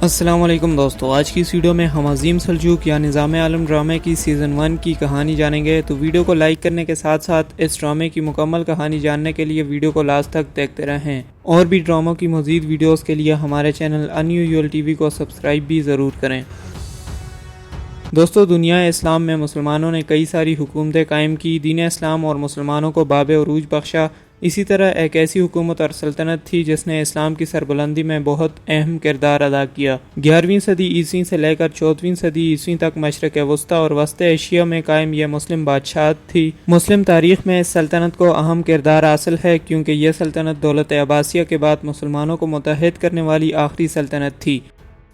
السلام علیکم دوستو، آج کی اس ویڈیو میں ہم عظیم سلجوق یا نظام عالم ڈرامے کی سیزن 1 کی کہانی جانیں گے۔ تو ویڈیو کو لائک کرنے کے ساتھ ساتھ اس ڈرامے کی مکمل کہانی جاننے کے لیے ویڈیو کو لاسٹ تک دیکھتے رہیں، اور بھی ڈراموں کی مزید ویڈیوز کے لیے ہمارے چینل انیویول ٹی وی کو سبسکرائب بھی ضرور کریں۔ دوستو، دنیا اسلام میں مسلمانوں نے کئی ساری حکومتیں قائم کی، دین اسلام اور مسلمانوں کو باب عروج بخشا۔ اسی طرح ایک ایسی حکومت اور سلطنت تھی جس نے اسلام کی سربلندی میں بہت اہم کردار ادا کیا۔ 11ویں صدی عیسوی سے لے کر 14ویں صدی عیسوی تک مشرق وسطیٰ اور وسط ایشیا میں قائم یہ مسلم بادشاہت تھی۔ مسلم تاریخ میں اس سلطنت کو اہم کردار حاصل ہے کیونکہ یہ سلطنت دولت عباسیہ کے بعد مسلمانوں کو متحد کرنے والی آخری سلطنت تھی۔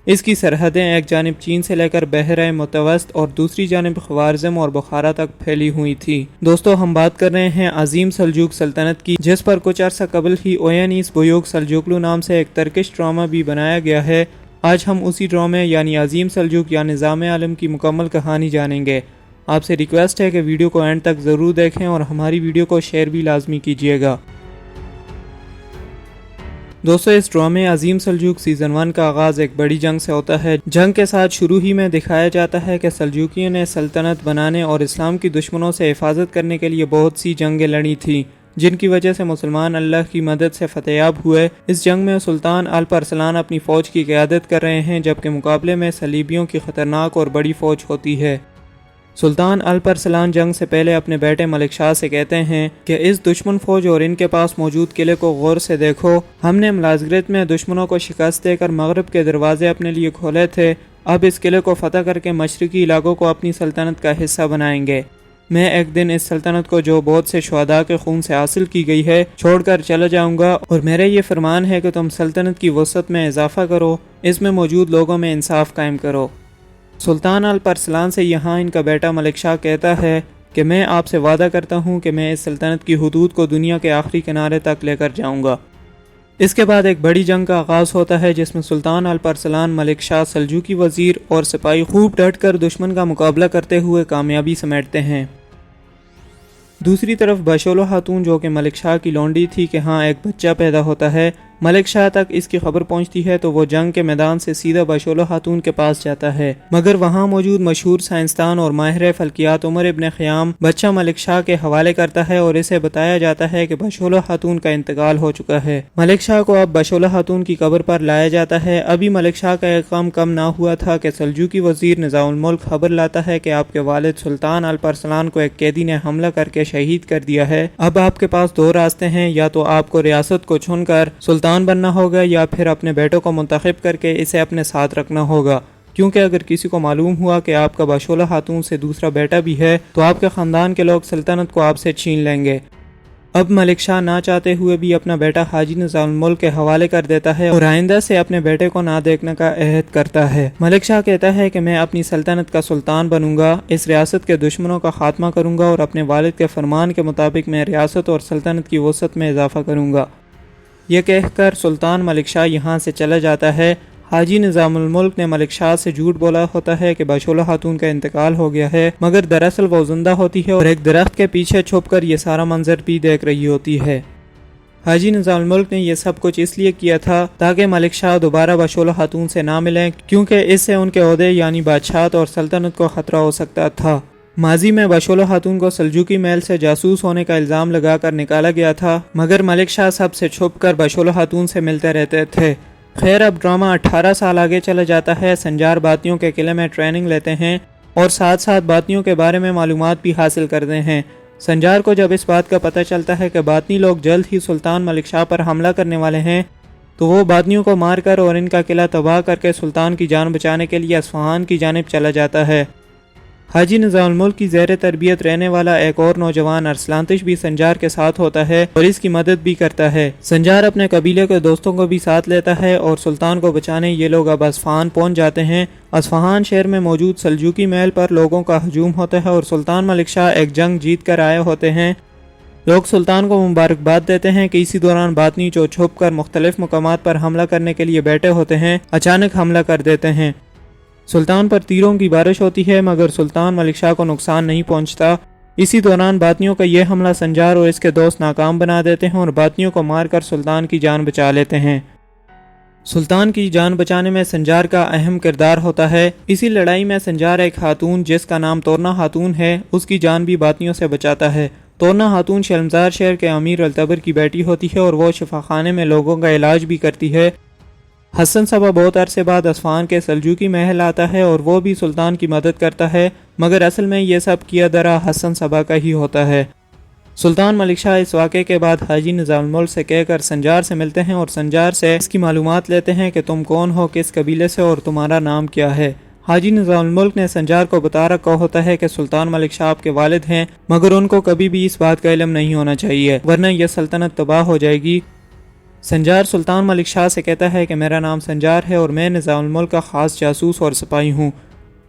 اس کی سرحدیں ایک جانب چین سے لے کر بحر متوسط اور دوسری جانب خوارزم اور بخارا تک پھیلی ہوئی تھی۔ دوستو، ہم بات کر رہے ہیں عظیم سلجوق سلطنت کی، جس پر کچھ عرصہ قبل ہی اوینیس بویوک سلجوقلو نام سے ایک ترکش ڈرامہ بھی بنایا گیا ہے۔ آج ہم اسی ڈرامے یعنی عظیم سلجوق یا نظام عالم کی مکمل کہانی جانیں گے۔ آپ سے ریکویسٹ ہے کہ ویڈیو کو اینڈ تک ضرور دیکھیں اور ہماری ویڈیو کو شیئر بھی لازمی کیجیے گا۔ دوستو، اس ڈرامے عظیم سلجوق سیزن 1 کا آغاز ایک بڑی جنگ سے ہوتا ہے۔ جنگ کے ساتھ شروع ہی میں دکھایا جاتا ہے کہ سلجوقیوں نے سلطنت بنانے اور اسلام کی دشمنوں سے حفاظت کرنے کے لیے بہت سی جنگیں لڑی تھیں، جن کی وجہ سے مسلمان اللہ کی مدد سے فتح یاب ہوئے۔ اس جنگ میں سلطان الپ ارسلان اپنی فوج کی قیادت کر رہے ہیں، جبکہ مقابلے میں صلیبیوں کی خطرناک اور بڑی فوج ہوتی ہے۔ سلطان الپ ارسلان جنگ سے پہلے اپنے بیٹے ملک شاہ سے کہتے ہیں کہ اس دشمن فوج اور ان کے پاس موجود قلعے کو غور سے دیکھو۔ ہم نے ملازگرت میں دشمنوں کو شکست دے کر مغرب کے دروازے اپنے لیے کھولے تھے، اب اس قلعے کو فتح کر کے مشرقی علاقوں کو اپنی سلطنت کا حصہ بنائیں گے۔ میں ایک دن اس سلطنت کو جو بہت سے شہداء کے خون سے حاصل کی گئی ہے چھوڑ کر چلا جاؤں گا، اور میرا یہ فرمان ہے کہ تم سلطنت کی وسعت میں اضافہ کرو، اس میں موجود لوگوں میں انصاف قائم کرو۔ سلطان الپ ارسلان سے یہاں ان کا بیٹا ملک شاہ کہتا ہے کہ میں آپ سے وعدہ کرتا ہوں کہ میں اس سلطنت کی حدود کو دنیا کے آخری کنارے تک لے کر جاؤں گا۔ اس کے بعد ایک بڑی جنگ کا آغاز ہوتا ہے جس میں سلطان الپ ارسلان، ملک شاہ، سلجوقی وزیر اور سپاہی خوب ڈٹ کر دشمن کا مقابلہ کرتے ہوئے کامیابی سمیٹتے ہیں۔ دوسری طرف بشولو خاتون، جو کہ ملک شاہ کی لونڈی تھی، کہ ہاں ایک بچہ پیدا ہوتا ہے۔ ملک شاہ تک اس کی خبر پہنچتی ہے تو وہ جنگ کے میدان سے سیدھا بشولو خاتون کے پاس جاتا ہے، مگر وہاں موجود مشہور سائنسدان اور ماہر فلکیات عمر ابن خیام بچہ ملک شاہ کے حوالے کرتا ہے اور اسے بتایا جاتا ہے کہ بشولو خاتون کا انتقال ہو چکا ہے۔ ملک شاہ کو اب بشولو خاتون کی قبر پر لایا جاتا ہے۔ ابھی ملک شاہ کا ایک غم کم نہ ہوا تھا کہ سلجوقی وزیر نظام الملک خبر لاتا ہے کہ آپ کے والد سلطان الپ ارسلان کو ایک قیدی نے حملہ کر کے شہید کر دیا ہے۔ اب آپ کے پاس دو راستے ہیں، یا تو آپ کو ریاست کو چھن کر سلطان بننا ہوگا یا پھر اپنے بیٹوں کو منتخب کر کے اسے اپنے ساتھ رکھنا ہوگا، کیونکہ اگر کسی کو معلوم ہوا کہ آپ کا بشولو خاتون سے دوسرا بیٹا بھی ہے تو آپ کے خاندان کے لوگ سلطنت کو آپ سے چھین لیں گے۔ اب ملک شاہ نہ چاہتے ہوئے بھی اپنا بیٹا حاجی نظام الملک کے حوالے کر دیتا ہے اور آئندہ سے اپنے بیٹے کو نہ دیکھنے کا عہد کرتا ہے۔ ملک شاہ کہتا ہے کہ میں اپنی سلطنت کا سلطان بنوں گا، اس ریاست کے دشمنوں کا خاتمہ کروں گا اور اپنے والد کے فرمان کے مطابق میں ریاست اور سلطنت کی وسعت میں اضافہ کروں گا۔ یہ کہہ کر سلطان ملک شاہ یہاں سے چلا جاتا ہے۔ حاجی نظام الملک نے ملک شاہ سے جھوٹ بولا ہوتا ہے کہ بشولو خاتون کا انتقال ہو گیا ہے، مگر دراصل وہ زندہ ہوتی ہے اور ایک درخت کے پیچھے چھپ کر یہ سارا منظر بھی دیکھ رہی ہوتی ہے۔ حاجی نظام الملک نے یہ سب کچھ اس لیے کیا تھا تاکہ ملک شاہ دوبارہ بشولو خاتون سے نہ ملیں، کیونکہ اس سے ان کے عہدے یعنی بادشاہت اور سلطنت کو خطرہ ہو سکتا تھا۔ ماضی میں بشولو خاتون کو سلجوقی محل سے جاسوس ہونے کا الزام لگا کر نکالا گیا تھا، مگر ملک شاہ سب سے چھپ کر بشولو خاتون سے ملتے رہتے تھے۔ خیر، اب ڈرامہ 18 سال آگے چلا جاتا ہے۔ سنجار باطنیوں کے قلعے میں ٹریننگ لیتے ہیں اور ساتھ ساتھ باطنیوں کے بارے میں معلومات بھی حاصل کرتے ہیں۔ سنجار کو جب اس بات کا پتہ چلتا ہے کہ باطنی لوگ جلد ہی سلطان ملک شاہ پر حملہ کرنے والے ہیں تو وہ باطنیوں کو مار کر اور ان کا قلعہ تباہ کر کے سلطان کی جان بچانے کے لیے اصفہان کی جانب چلا جاتا ہے۔ حاجی نظام الملک کی زیر تربیت رہنے والا ایک اور نوجوان ارسلانتش بھی سنجار کے ساتھ ہوتا ہے اور اس کی مدد بھی کرتا ہے۔ سنجار اپنے قبیلے کے دوستوں کو بھی ساتھ لیتا ہے اور سلطان کو بچانے یہ لوگ اب اصفہان پہنچ جاتے ہیں۔ اصفہان شہر میں موجود سلجوقی محل پر لوگوں کا ہجوم ہوتا ہے اور سلطان ملک شاہ ایک جنگ جیت کر آئے ہوتے ہیں۔ لوگ سلطان کو مبارکباد دیتے ہیں کہ اسی دوران باطنی جو چھپ کر مختلف مقامات پر حملہ کرنے کے لیے بیٹھے ہوتے ہیں اچانک حملہ کر دیتے ہیں۔ سلطان پر تیروں کی بارش ہوتی ہے مگر سلطان ملک شاہ کو نقصان نہیں پہنچتا۔ اسی دوران باطنیوں کا یہ حملہ سنجار اور اس کے دوست ناکام بنا دیتے ہیں اور باطنیوں کو مار کر سلطان کی جان بچا لیتے ہیں۔ سلطان کی جان بچانے میں سنجار کا اہم کردار ہوتا ہے۔ اسی لڑائی میں سنجار ایک خاتون جس کا نام تورنا خاتون ہے اس کی جان بھی باطنیوں سے بچاتا ہے۔ تورنا خاتون شرمزار شہر کے امیر التبر کی بیٹی ہوتی ہے اور وہ شفاخانے میں لوگوں کا علاج بھی کرتی ہے۔ حسن صبا بہت عرصے بعد اصفہان کے سلجوقی محل آتا ہے اور وہ بھی سلطان کی مدد کرتا ہے، مگر اصل میں یہ سب کیا درا حسن صبا کا ہی ہوتا ہے۔ سلطان ملک شاہ اس واقعے کے بعد حاجی نظام الملک سے کہہ کر سنجار سے ملتے ہیں اور سنجار سے اس کی معلومات لیتے ہیں کہ تم کون ہو، کس قبیلے سے اور تمہارا نام کیا ہے۔ حاجی نظام الملک نے سنجار کو بتا رکھا ہوتا ہے کہ سلطان ملک شاہ آپ کے والد ہیں، مگر ان کو کبھی بھی اس بات کا علم نہیں ہونا چاہیے ورنہ یہ سلطنت تباہ ہو جائے گی۔ سنجار سلطان ملک شاہ سے کہتا ہے کہ میرا نام سنجار ہے اور میں نظام الملک کا خاص جاسوس اور سپاہی ہوں۔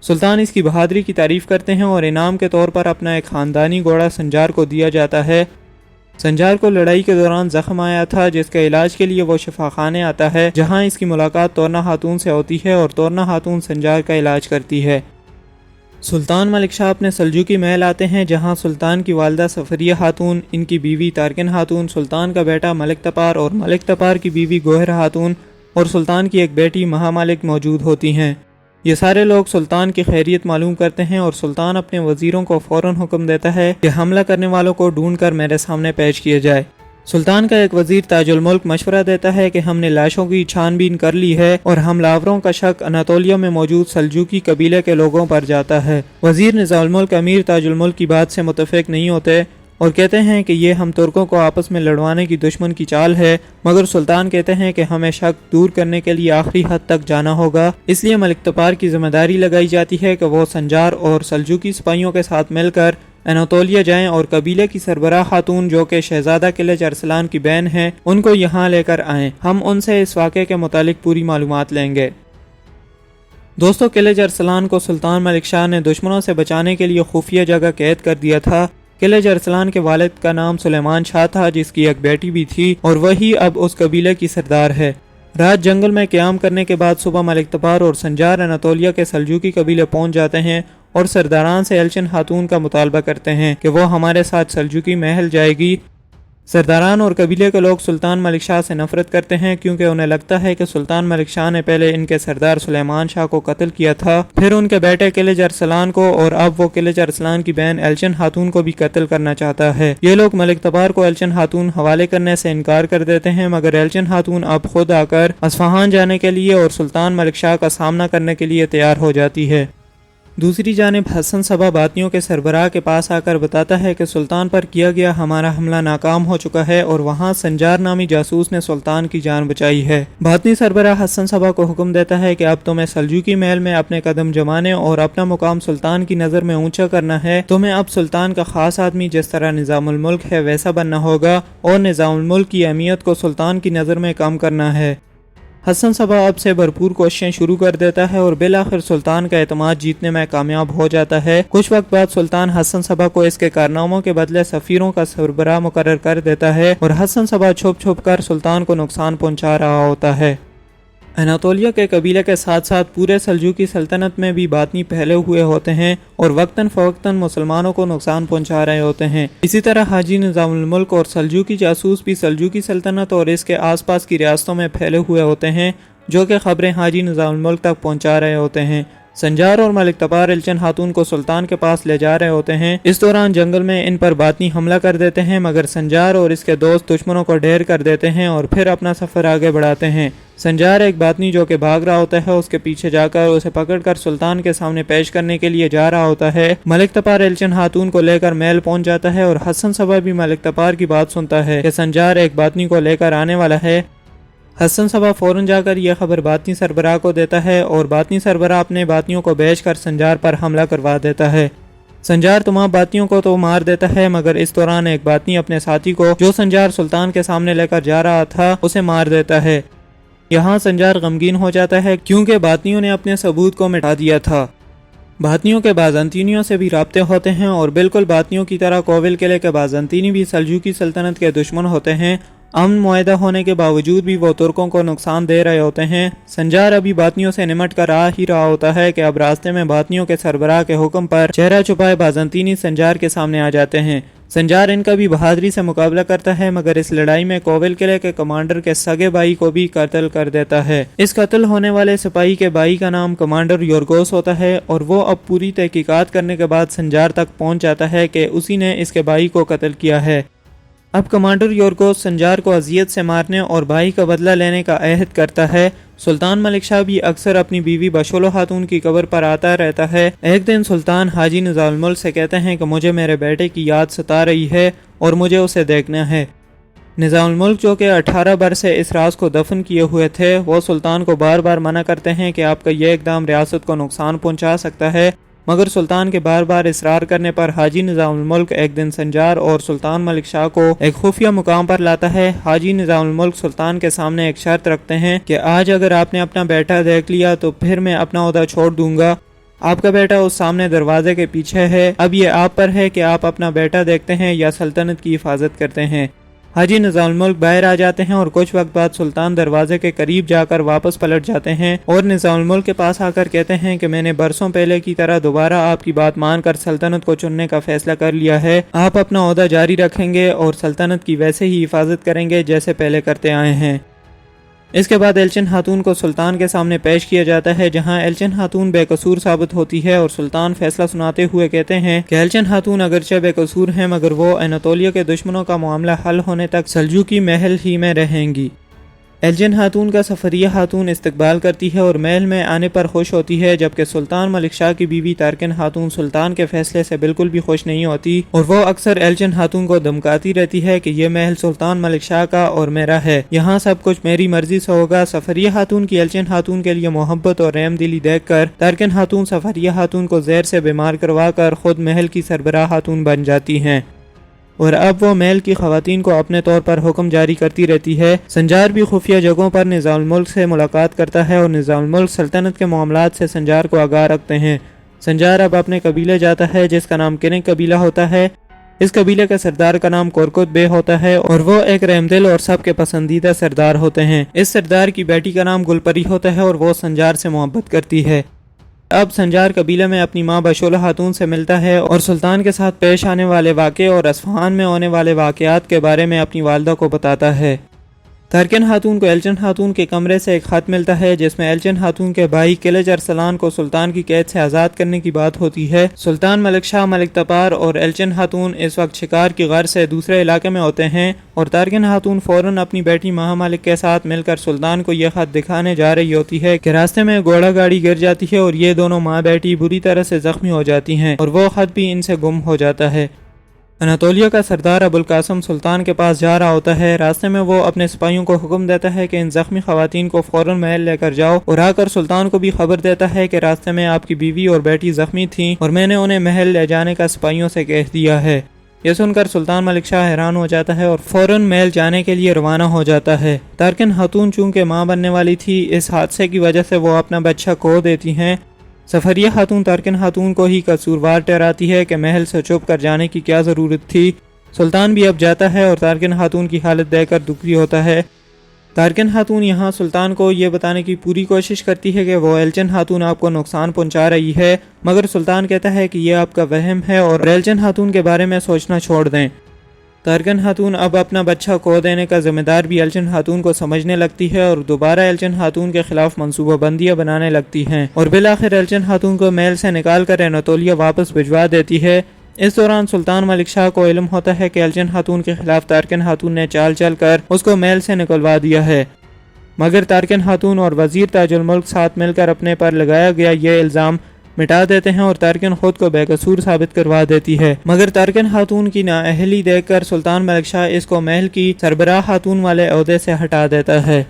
سلطان اس کی بہادری کی تعریف کرتے ہیں اور انعام کے طور پر اپنا ایک خاندانی گھوڑا سنجار کو دیا جاتا ہے۔ سنجار کو لڑائی کے دوران زخم آیا تھا جس کے علاج کے لیے وہ شفاخانے آتا ہے، جہاں اس کی ملاقات تورنا خاتون سے ہوتی ہے اور تورنا خاتون سنجار کا علاج کرتی ہے۔ سلطان ملک شاہ اپنے سلجوقی محل آتے ہیں جہاں سلطان کی والدہ سفریہ خاتون، ان کی بیوی تارکن خاتون، سلطان کا بیٹا ملک تپار اور ملک تپار کی بیوی گوہر خاتون اور سلطان کی ایک بیٹی مہا ملک موجود ہوتی ہیں۔ یہ سارے لوگ سلطان کی خیریت معلوم کرتے ہیں اور سلطان اپنے وزیروں کو فوراً حکم دیتا ہے کہ حملہ کرنے والوں کو ڈھونڈ کر میرے سامنے پیش کیا جائے۔ سلطان کا ایک وزیر تاج الملک مشورہ دیتا ہے کہ ہم نے لاشوں کی چھان بین کر لی ہے اور حملاوروں کا شک اناطولیہ میں موجود سلجوقی قبیلے کے لوگوں پر جاتا ہے۔ وزیر نظام الملک امیر تاج الملک کی بات سے متفق نہیں ہوتے اور کہتے ہیں کہ یہ ہم ترکوں کو آپس میں لڑوانے کی دشمن کی چال ہے، مگر سلطان کہتے ہیں کہ ہمیں شک دور کرنے کے لیے آخری حد تک جانا ہوگا، اس لیے ملک تپار کی ذمہ داری لگائی جاتی ہے کہ وہ سنجار اور سلجوقی سپاہیوں کے ساتھ مل کر اناطولیہ جائیں اور قبیلے کی سربراہ خاتون جو کہ شہزادہ قلج ارسلان کی بہن ہیں ان کو یہاں لے کر آئیں۔ ہم ان سے اس واقعے کے متعلق پوری معلومات لیں گے۔ دوستو، قلج ارسلان کو سلطان ملک شاہ نے دشمنوں سے بچانے کے لیے خفیہ جگہ قید کر دیا تھا۔ قلج ارسلان کے والد کا نام سلیمان شاہ تھا جس کی ایک بیٹی بھی تھی اور وہی اب اس قبیلے کی سردار ہے۔ رات جنگل میں قیام کرنے کے بعد صبح ملک تپار اور سنجار اناطولیہ کے سلجوقی قبیلے پہنچ جاتے ہیں اور سرداران سے ایلچن خاتون کا مطالبہ کرتے ہیں کہ وہ ہمارے ساتھ سلجوقی محل جائے گی۔ سرداران اور قبیلے کے لوگ سلطان ملک شاہ سے نفرت کرتے ہیں کیونکہ انہیں لگتا ہے کہ سلطان ملک شاہ نے پہلے ان کے سردار سلیمان شاہ کو قتل کیا تھا، پھر ان کے بیٹے قلج ارسلان کو، اور اب وہ قلج ارسلان کی بہن ایلچن خاتون کو بھی قتل کرنا چاہتا ہے۔ یہ لوگ ملک تپار کو ایلچن خاتون حوالے کرنے سے انکار کر دیتے ہیں، مگر ایلچن خاتون اب خود آ کر اصفہان جانے کے لیے اور سلطان ملک شاہ کا سامنا کرنے کے لیے تیار ہو جاتی ہے۔ دوسری جانب حسن صبا باطنیوں کے سربراہ کے پاس آ کر بتاتا ہے کہ سلطان پر کیا گیا ہمارا حملہ ناکام ہو چکا ہے اور وہاں سنجار نامی جاسوس نے سلطان کی جان بچائی ہے۔ باطنی سربراہ حسن صبا کو حکم دیتا ہے کہ اب تمہیں سلجوقی محل میں اپنے قدم جمانے اور اپنا مقام سلطان کی نظر میں اونچا کرنا ہے۔ تمہیں اب سلطان کا خاص آدمی جس طرح نظام الملک ہے ویسا بننا ہوگا اور نظام الملک کی اہمیت کو سلطان کی نظر میں کم کرنا ہے۔ حسن صبا اب سے بھرپور کوششیں شروع کر دیتا ہے اور بالآخر سلطان کا اعتماد جیتنے میں کامیاب ہو جاتا ہے۔ کچھ وقت بعد سلطان حسن صبا کو اس کے کارناموں کے بدلے سفیروں کا سربراہ مقرر کر دیتا ہے اور حسن صبا چھپ چھپ کر سلطان کو نقصان پہنچا رہا ہوتا ہے۔ اناطولیہ کے قبیلے کے ساتھ ساتھ پورے سلجوقی سلطنت میں بھی باطنی پھیلے ہوئے ہوتے ہیں اور وقتاً فوقتاً مسلمانوں کو نقصان پہنچا رہے ہوتے ہیں۔ اسی طرح حاجی نظام الملک اور سلجوقی جاسوس بھی سلجوقی سلطنت اور اس کے آس پاس کی ریاستوں میں پھیلے ہوئے ہوتے ہیں جو کہ خبریں حاجی نظام الملک تک پہنچا رہے ہوتے ہیں۔ سنجار اور ملک تپار ایلچن خاتون کو سلطان کے پاس لے جا رہے ہوتے ہیں۔ اس دوران جنگل میں ان پر باطنی حملہ کر دیتے ہیں، مگر سنجار اور اس کے دوست دشمنوں کو ڈھیر کر دیتے ہیں اور پھر اپنا سفر آگے بڑھاتے ہیں۔ سنجار ایک باطنی جو کہ بھاگ رہا ہوتا ہے اس کے پیچھے جا کر اسے پکڑ کر سلطان کے سامنے پیش کرنے کے لیے جا رہا ہوتا ہے۔ ملک تپار ایلچن خاتون کو لے کر محل پہنچ جاتا ہے اور حسن صبا بھی ملک تپار کی بات سنتا ہے کہ سنجار ایک باطنی کو لے کر آنے والا ہے۔ حسن صبا فوراً جا کر یہ خبر باطنی سربراہ کو دیتا ہے اور باطنی سربراہ اپنے باطنیوں کو بھیج کر سنجار پر حملہ کروا دیتا ہے۔ سنجار تمام باطنیوں کو تو مار دیتا ہے، مگر اس دوران ایک باطنی اپنے ساتھی کو جو سنجار سلطان کے سامنے لے کر جا رہا تھا اسے مار دیتا ہے۔ یہاں سنجار غمگین ہو جاتا ہے کیونکہ باطنیوں نے اپنے ثبوت کو مٹا دیا تھا۔ باطنیوں کے بازنطینیوں سے بھی رابطے ہوتے ہیں اور بالکل باطنیوں کی طرح کوول قلعے کے بازنطینی بھی سلجوقی سلطنت کے دشمن ہوتے ہیں امن معاہدہ ہونے کے باوجود بھی وہ ترکوں کو نقصان دے رہے ہوتے ہیں۔ سنجار ابھی باطنیوں سے نمٹ کر آ ہی رہا ہوتا ہے کہ اب راستے میں باطنیوں کے سربراہ کے حکم پر چہرہ چھپائے بازنطینی سنجار کے سامنے آ جاتے ہیں۔ سنجار ان کا بھی بہادری سے مقابلہ کرتا ہے، مگر اس لڑائی میں کوول قلعے کے کمانڈر کے سگے بھائی کو بھی قتل کر دیتا ہے۔ اس قتل ہونے والے سپاہی کے بھائی کا نام کمانڈر یورگوس ہوتا ہے، اور وہ اب پوری تحقیقات کرنے کے بعد سنجار تک پہنچ جاتا ہے کہ اسی نے اس کے بھائی کو قتل کیا ہے۔ اب کمانڈر یورگوس سنجار کو اذیت سے مارنے اور بھائی کا بدلہ لینے کا عہد کرتا ہے۔ سلطان ملک شاہ بھی اکثر اپنی بیوی بشولو خاتون کی قبر پر آتا رہتا ہے۔ ایک دن سلطان حاجی نظام الملک سے کہتے ہیں کہ مجھے میرے بیٹے کی یاد ستا رہی ہے اور مجھے اسے دیکھنا ہے۔ نظام الملک جو کہ 18 برس سے اس راز کو دفن کیے ہوئے تھے، وہ سلطان کو بار بار منع کرتے ہیں کہ آپ کا یہ اقدام ریاست کو نقصان پہنچا سکتا ہے، مگر سلطان کے بار بار اصرار کرنے پر حاجی نظام الملک ایک دن سنجار اور سلطان ملک شاہ کو ایک خفیہ مقام پر لاتا ہے۔ حاجی نظام الملک سلطان کے سامنے ایک شرط رکھتے ہیں کہ آج اگر آپ نے اپنا بیٹا دیکھ لیا تو پھر میں اپنا عہدہ چھوڑ دوں گا۔ آپ کا بیٹا اس سامنے دروازے کے پیچھے ہے، اب یہ آپ پر ہے کہ آپ اپنا بیٹا دیکھتے ہیں یا سلطنت کی حفاظت کرتے ہیں۔ حاجی نظام الملک باہر آ جاتے ہیں اور کچھ وقت بعد سلطان دروازے کے قریب جا کر واپس پلٹ جاتے ہیں اور نظام الملک کے پاس آ کر کہتے ہیں کہ میں نے برسوں پہلے کی طرح دوبارہ آپ کی بات مان کر سلطنت کو چننے کا فیصلہ کر لیا ہے۔ آپ اپنا عہدہ جاری رکھیں گے اور سلطنت کی ویسے ہی حفاظت کریں گے جیسے پہلے کرتے آئے ہیں۔ اس کے بعد ایلچن خاتون کو سلطان کے سامنے پیش کیا جاتا ہے، جہاں ایلچن خاتون بے قصور ثابت ہوتی ہے اور سلطان فیصلہ سناتے ہوئے کہتے ہیں کہ ایلچن خاتون اگرچہ بے قصور ہیں، مگر وہ اناطولیہ کے دشمنوں کا معاملہ حل ہونے تک سلجوقی محل ہی میں رہیں گی۔ ایلچن خاتون کا سفریہ خاتون استقبال کرتی ہے اور محل میں آنے پر خوش ہوتی ہے، جبکہ سلطان ملک شاہ کی بیوی تارکن خاتون سلطان کے فیصلے سے بالکل بھی خوش نہیں ہوتی اور وہ اکثر ایلچن خاتون کو دھمکاتی رہتی ہے کہ یہ محل سلطان ملک شاہ کا اور میرا ہے، یہاں سب کچھ میری مرضی سے ہوگا۔ سفریہ خاتون کی ایلچن خاتون کے لیے محبت اور رحم دلی دیکھ کر تارکن خاتون سفریہ خاتون کو زہر سے بیمار کروا کر خود محل کی سربراہ خاتون بن جاتی ہیں اور اب وہ محل کی خواتین کو اپنے طور پر حکم جاری کرتی رہتی ہے۔ سنجار بھی خفیہ جگہوں پر نظام الملک سے ملاقات کرتا ہے اور نظام الملک سلطنت کے معاملات سے سنجار کو آگاہ رکھتے ہیں۔ سنجار اب اپنے قبیلے جاتا ہے جس کا نام کنگ قبیلہ ہوتا ہے۔ اس قبیلے کے سردار کا نام کورکت بے ہوتا ہے اور وہ ایک رحمدل اور سب کے پسندیدہ سردار ہوتے ہیں۔ اس سردار کی بیٹی کا نام گلپری ہوتا ہے اور وہ سنجار سے محبت کرتی ہے۔ اب سنجار قبیلہ میں اپنی ماں بشولہ خاتون سے ملتا ہے اور سلطان کے ساتھ پیش آنے والے واقعے اور اصفہان میں ہونے والے واقعات کے بارے میں اپنی والدہ کو بتاتا ہے۔ تارکن خاتون کو ایلچن خاتون کے کمرے سے ایک خط ملتا ہے جس میں ایلچن خاتون کے بھائی قلعہ ارسلان کو سلطان کی قید سے آزاد کرنے کی بات ہوتی ہے۔ سلطان ملک شاہ، ملک تپار اور ایلچن خاتون اس وقت شکار کی غرض سے دوسرے علاقے میں ہوتے ہیں اور تارکن خاتون فوراً اپنی بیٹی مہا ملک کے ساتھ مل کر سلطان کو یہ خط دکھانے جا رہی ہوتی ہے کہ راستے میں گھوڑا گاڑی گر جاتی ہے اور یہ دونوں ماں بیٹی بری طرح سے زخمی ہو جاتی ہیں اور وہ خط بھی ان سے گم ہو جاتا ہے۔ اناطولیہ کا سردار ابوالقاسم سلطان کے پاس جا رہا ہوتا ہے۔ راستے میں وہ اپنے سپاہیوں کو حکم دیتا ہے کہ ان زخمی خواتین کو فوراً محل لے کر جاؤ اور آ کر سلطان کو بھی خبر دیتا ہے کہ راستے میں آپ کی بیوی اور بیٹی زخمی تھیں اور میں نے انہیں محل لے جانے کا سپاہیوں سے کہہ دیا ہے۔ یہ سن کر سلطان ملک شاہ حیران ہو جاتا ہے اور فوراً محل جانے کے لیے روانہ ہو جاتا ہے۔ تارکن خاتون چونکہ ماں بننے والی تھی، اس حادثے کی وجہ سے وہ اپنا بچہ کھو دیتی ہیں۔ سفریہ خاتون تارکن خاتون کو ہی قصوروار ٹھہراتی ہے کہ محل سے چھپ کر جانے کی کیا ضرورت تھی۔ سلطان بھی اب جاتا ہے اور تارکن خاتون کی حالت دیکھ کر دکھی ہوتا ہے۔ تارکن خاتون یہاں سلطان کو یہ بتانے کی پوری کوشش کرتی ہے کہ وہ ایلچن خاتون آپ کو نقصان پہنچا رہی ہے، مگر سلطان کہتا ہے کہ یہ آپ کا وہم ہے اور ایلچن خاتون کے بارے میں سوچنا چھوڑ دیں۔ تارکن خاتون اب اپنا بچہ کھو دینے کا ذمہ دار بھی ایلچن خاتون کو سمجھنے لگتی ہے اور دوبارہ ایلچن خاتون کے خلاف منصوبہ بندیاں بنانے لگتی ہیں اور بالآخر ایلچن خاتون کو محل سے نکال کر اناطولیہ واپس بھجوا دیتی ہے۔ اس دوران سلطان ملک شاہ کو علم ہوتا ہے کہ ایلچن خاتون کے خلاف تارکن خاتون نے چال چل کر اس کو محل سے نکلوا دیا ہے، مگر تارکن خاتون اور وزیر تاج الملک ساتھ مل کر اپنے پر لگایا گیا یہ الزام مٹا دیتے ہیں اور تارکن خود کو بے قصور ثابت کروا دیتی ہے، مگر تارکن خاتون کی نااہلی دیکھ کر سلطان ملک شاہ اس کو محل کی سربراہ خاتون والے عہدے سے ہٹا دیتا ہے۔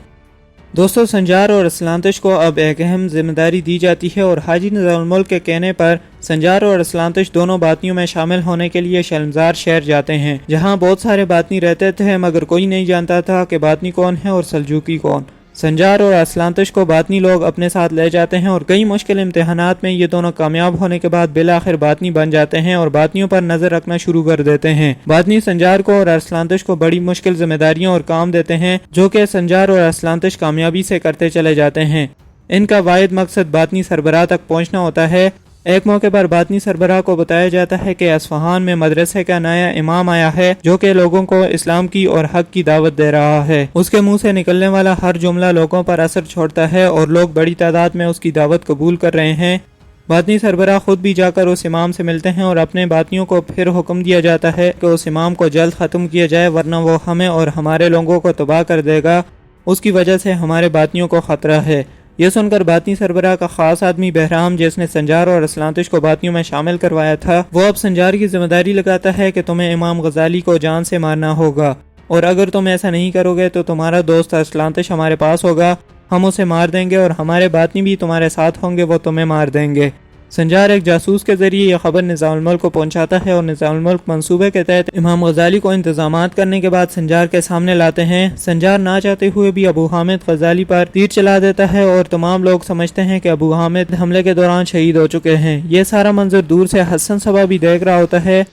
دوستو، سنجار اور اسلانتش کو اب ایک اہم ذمہ داری دی جاتی ہے اور حاجی نظام الملک کے کہنے پر سنجار اور اسلانتش دونوں باطنیوں میں شامل ہونے کے لیے شرمزار شہر جاتے ہیں، جہاں بہت سارے باطنی رہتے تھے مگر کوئی نہیں جانتا تھا کہ باطنی کون ہے اور سلجوقی کون۔ سنجار اور اسلانتش کو باطنی لوگ اپنے ساتھ لے جاتے ہیں اور کئی مشکل امتحانات میں یہ دونوں کامیاب ہونے کے بعد بالآخر باطنی بن جاتے ہیں اور باطنیوں پر نظر رکھنا شروع کر دیتے ہیں۔ باطنی سنجار کو اور اسلانتش کو بڑی مشکل ذمہ داریاں اور کام دیتے ہیں جو کہ سنجار اور اسلانتش کامیابی سے کرتے چلے جاتے ہیں۔ ان کا واحد مقصد باطنی سربراہ تک پہنچنا ہوتا ہے۔ ایک موقع پر باطنی سربراہ کو بتایا جاتا ہے کہ اصفہان میں مدرسے کا نیا امام آیا ہے جو کہ لوگوں کو اسلام کی اور حق کی دعوت دے رہا ہے۔ اس کے منہ سے نکلنے والا ہر جملہ لوگوں پر اثر چھوڑتا ہے اور لوگ بڑی تعداد میں اس کی دعوت قبول کر رہے ہیں۔ باطنی سربراہ خود بھی جا کر اس امام سے ملتے ہیں اور اپنے باطنیوں کو پھر حکم دیا جاتا ہے کہ اس امام کو جلد ختم کیا جائے ورنہ وہ ہمیں اور ہمارے لوگوں کو تباہ کر دے گا، اس کی وجہ سے ہمارے باطنیوں کو خطرہ ہے۔ یہ سن کر باطنی سربراہ کا خاص آدمی بہرام، جس نے سنجار اور اسلانتش کو باطنیوں میں شامل کروایا تھا، وہ اب سنجار کی ذمہ داری لگاتا ہے کہ تمہیں امام غزالی کو جان سے مارنا ہوگا، اور اگر تم ایسا نہیں کرو گے تو تمہارا دوست اسلانتش ہمارے پاس ہوگا، ہم اسے مار دیں گے اور ہمارے باطنی بھی تمہارے ساتھ ہوں گے، وہ تمہیں مار دیں گے۔ سنجار ایک جاسوس کے ذریعے یہ خبر نظام الملک کو پہنچاتا ہے اور نظام الملک منصوبے کے تحت امام غزالی کو انتظامات کرنے کے بعد سنجار کے سامنے لاتے ہیں۔ سنجار نہ چاہتے ہوئے بھی ابو حامد غزالی پر تیر چلا دیتا ہے اور تمام لوگ سمجھتے ہیں کہ ابو حامد حملے کے دوران شہید ہو چکے ہیں۔ یہ سارا منظر دور سے حسن صبا بھی دیکھ رہا ہوتا ہے۔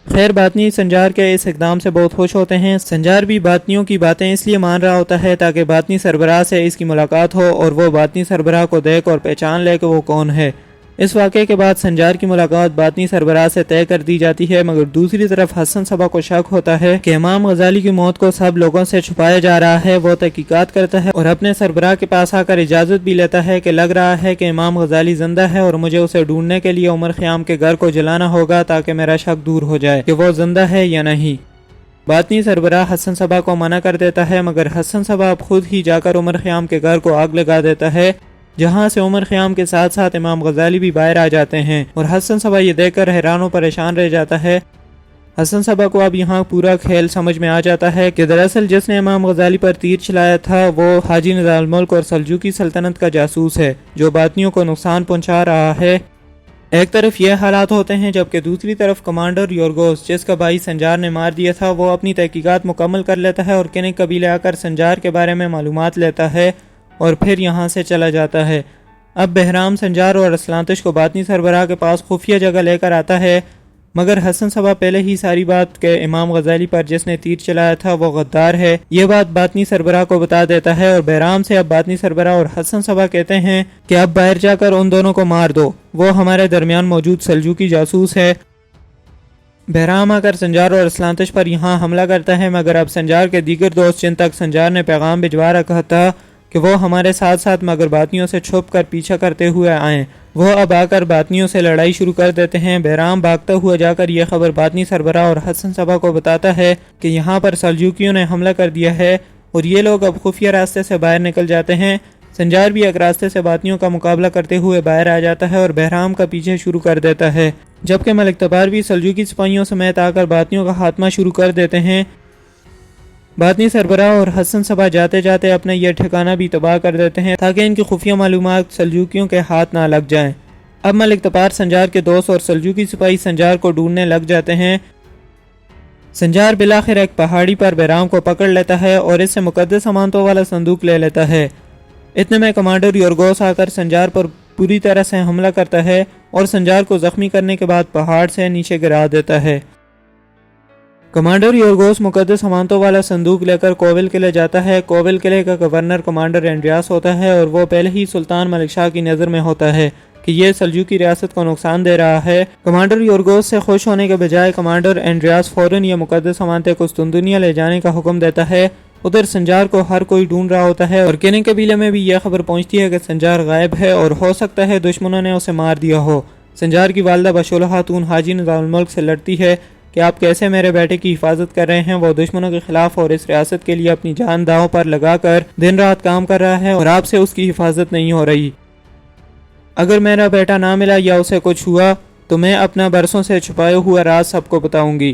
خیر باطنی سنجار کے اس اقدام سے بہت خوش ہوتے ہیں۔ سنجار بھی باطنیوں کی باتیں اس لیے مان رہا ہوتا ہے تاکہ باطنی سربراہ سے اس کی ملاقات ہو اور وہ باطنی سربراہ کو دیکھ اور پہچان لے کہ وہ کون ہے۔ اس واقعے کے بعد سنجار کی ملاقات باطنی سربراہ سے طے کر دی جاتی ہے، مگر دوسری طرف حسن صبا کو شک ہوتا ہے کہ امام غزالی کی موت کو سب لوگوں سے چھپایا جا رہا ہے۔ وہ تحقیقات کرتا ہے اور اپنے سربراہ کے پاس آ کر اجازت بھی لیتا ہے کہ لگ رہا ہے کہ امام غزالی زندہ ہے اور مجھے اسے ڈھونڈنے کے لیے عمر خیام کے گھر کو جلانا ہوگا تاکہ میرا شک دور ہو جائے کہ وہ زندہ ہے یا نہیں۔ باطنی سربراہ حسن صبا کو منع کر دیتا ہے، مگر حسن صبا اب خود ہی جا کر عمر خیام کے گھر کو آگ لگا دیتا ہے، جہاں سے عمر خیام کے ساتھ ساتھ امام غزالی بھی باہر آ جاتے ہیں، اور حسن صبا یہ دیکھ کر حیران و پریشان رہ جاتا ہے۔ حسن صبا کو اب یہاں پورا کھیل سمجھ میں آ جاتا ہے کہ دراصل جس نے امام غزالی پر تیر چلایا تھا وہ حاجی نظام الملک اور سلجوقی سلطنت کا جاسوس ہے جو باطنیوں کو نقصان پہنچا رہا ہے۔ ایک طرف یہ حالات ہوتے ہیں جبکہ دوسری طرف کمانڈر یورگوس، جس کا بھائی سنجار نے مار دیا تھا، وہ اپنی تحقیقات مکمل کر لیتا ہے اور کنیک قبیلے آ کر سنجار کے بارے میں معلومات لیتا ہے اور پھر یہاں سے چلا جاتا ہے۔ اب بہرام سنجار اور اسلانتش کو باطنی سربراہ کے پاس خفیہ جگہ لے کر آتا ہے، مگر حسن صبا پہلے ہی ساری بات کہ امام غزالی پر جس نے تیر چلایا تھا وہ غدار ہے، یہ بات باطنی سربراہ کو بتا دیتا ہے، اور بہرام سے اب باطنی سربراہ اور حسن صبا کہتے ہیں کہ اب باہر جا کر ان دونوں کو مار دو، وہ ہمارے درمیان موجود سلجوقی جاسوس ہے۔ بہرام آ کر سنجار اور اسلانتش پر یہاں حملہ کرتا ہے، مگر اب سنجار کے دیگر دوست جن تک سنجار نے پیغام بھجوا رکھا تھا کہ وہ ہمارے ساتھ ساتھ مگر باطنیوں سے چھپ کر پیچھا کرتے ہوئے آئیں، وہ اب آ کر باطنیوں سے لڑائی شروع کر دیتے ہیں۔ بہرام بھاگتا ہوا جا کر یہ خبر باطنی سربراہ اور حسن صبا کو بتاتا ہے کہ یہاں پر سلجوقیوں نے حملہ کر دیا ہے اور یہ لوگ اب خفیہ راستے سے باہر نکل جاتے ہیں۔ سنجار بھی ایک راستے سے باطنیوں کا مقابلہ کرتے ہوئے باہر آ جاتا ہے اور بہرام کا پیچھے شروع کر دیتا ہے، جبکہ ملک تبار بھی سلجوقی سپاہیوں سمیت آ کر باطنیوں کا خاتمہ شروع کر دیتے ہیں۔ باطنی سربراہ اور حسن صبا جاتے جاتے اپنا یہ ٹھکانہ بھی تباہ کر دیتے ہیں تاکہ ان کی خفیہ معلومات سلجوقیوں کے ہاتھ نہ لگ جائیں۔ اب ملک تبار سنجار کے دوست اور سلجوقی سپاہی سنجار کو ڈھونڈنے لگ جاتے ہیں۔ سنجار بالآخر ایک پہاڑی پر بہرام کو پکڑ لیتا ہے اور اس سے مقدس امانتوں والا صندوق لے لیتا ہے۔ اتنے میں کمانڈر یورگوس آ کر سنجار پر پوری طرح سے حملہ کرتا ہے اور سنجار کو زخمی کرنے کے بعد پہاڑ سے نیچے گرا دیتا ہے۔ کمانڈر یورگوس مقدس امانتوں والا صندوق لے کر کوول قلعے جاتا ہے۔ کوول قلعے کا گورنر کمانڈر اینڈریاس ہوتا ہے اور وہ پہلے ہی سلطان ملک شاہ کی نظر میں ہوتا ہے کہ یہ سلجوقی ریاست کو نقصان دے رہا ہے۔ کمانڈر یورگوس سے خوش ہونے کے بجائے کمانڈر اینڈریاس فوراً یہ مقدس امانتیں قسطنطنیہ لے جانے کا حکم دیتا ہے۔ ادھر سنجار کو ہر کوئی ڈھونڈ رہا ہوتا ہے اور کنی قبیلے میں بھی یہ خبر پہنچتی ہے کہ سنجار غائب ہے اور ہو سکتا ہے دشمنوں نے اسے مار دیا ہو۔ سنجار کی والدہ بشولہ خاتون حاجی نظام الملک سے لڑتی ہے کہ آپ کیسے میرے بیٹے کی حفاظت کر رہے ہیں، وہ دشمنوں کے خلاف اور اس ریاست کے لیے اپنی جان داؤں پر لگا کر دن رات کام کر رہا ہے اور آپ سے اس کی حفاظت نہیں ہو رہی۔ اگر میرا بیٹا نہ ملا یا اسے کچھ ہوا تو میں اپنا برسوں سے چھپائے ہوا راز سب کو بتاؤں گی۔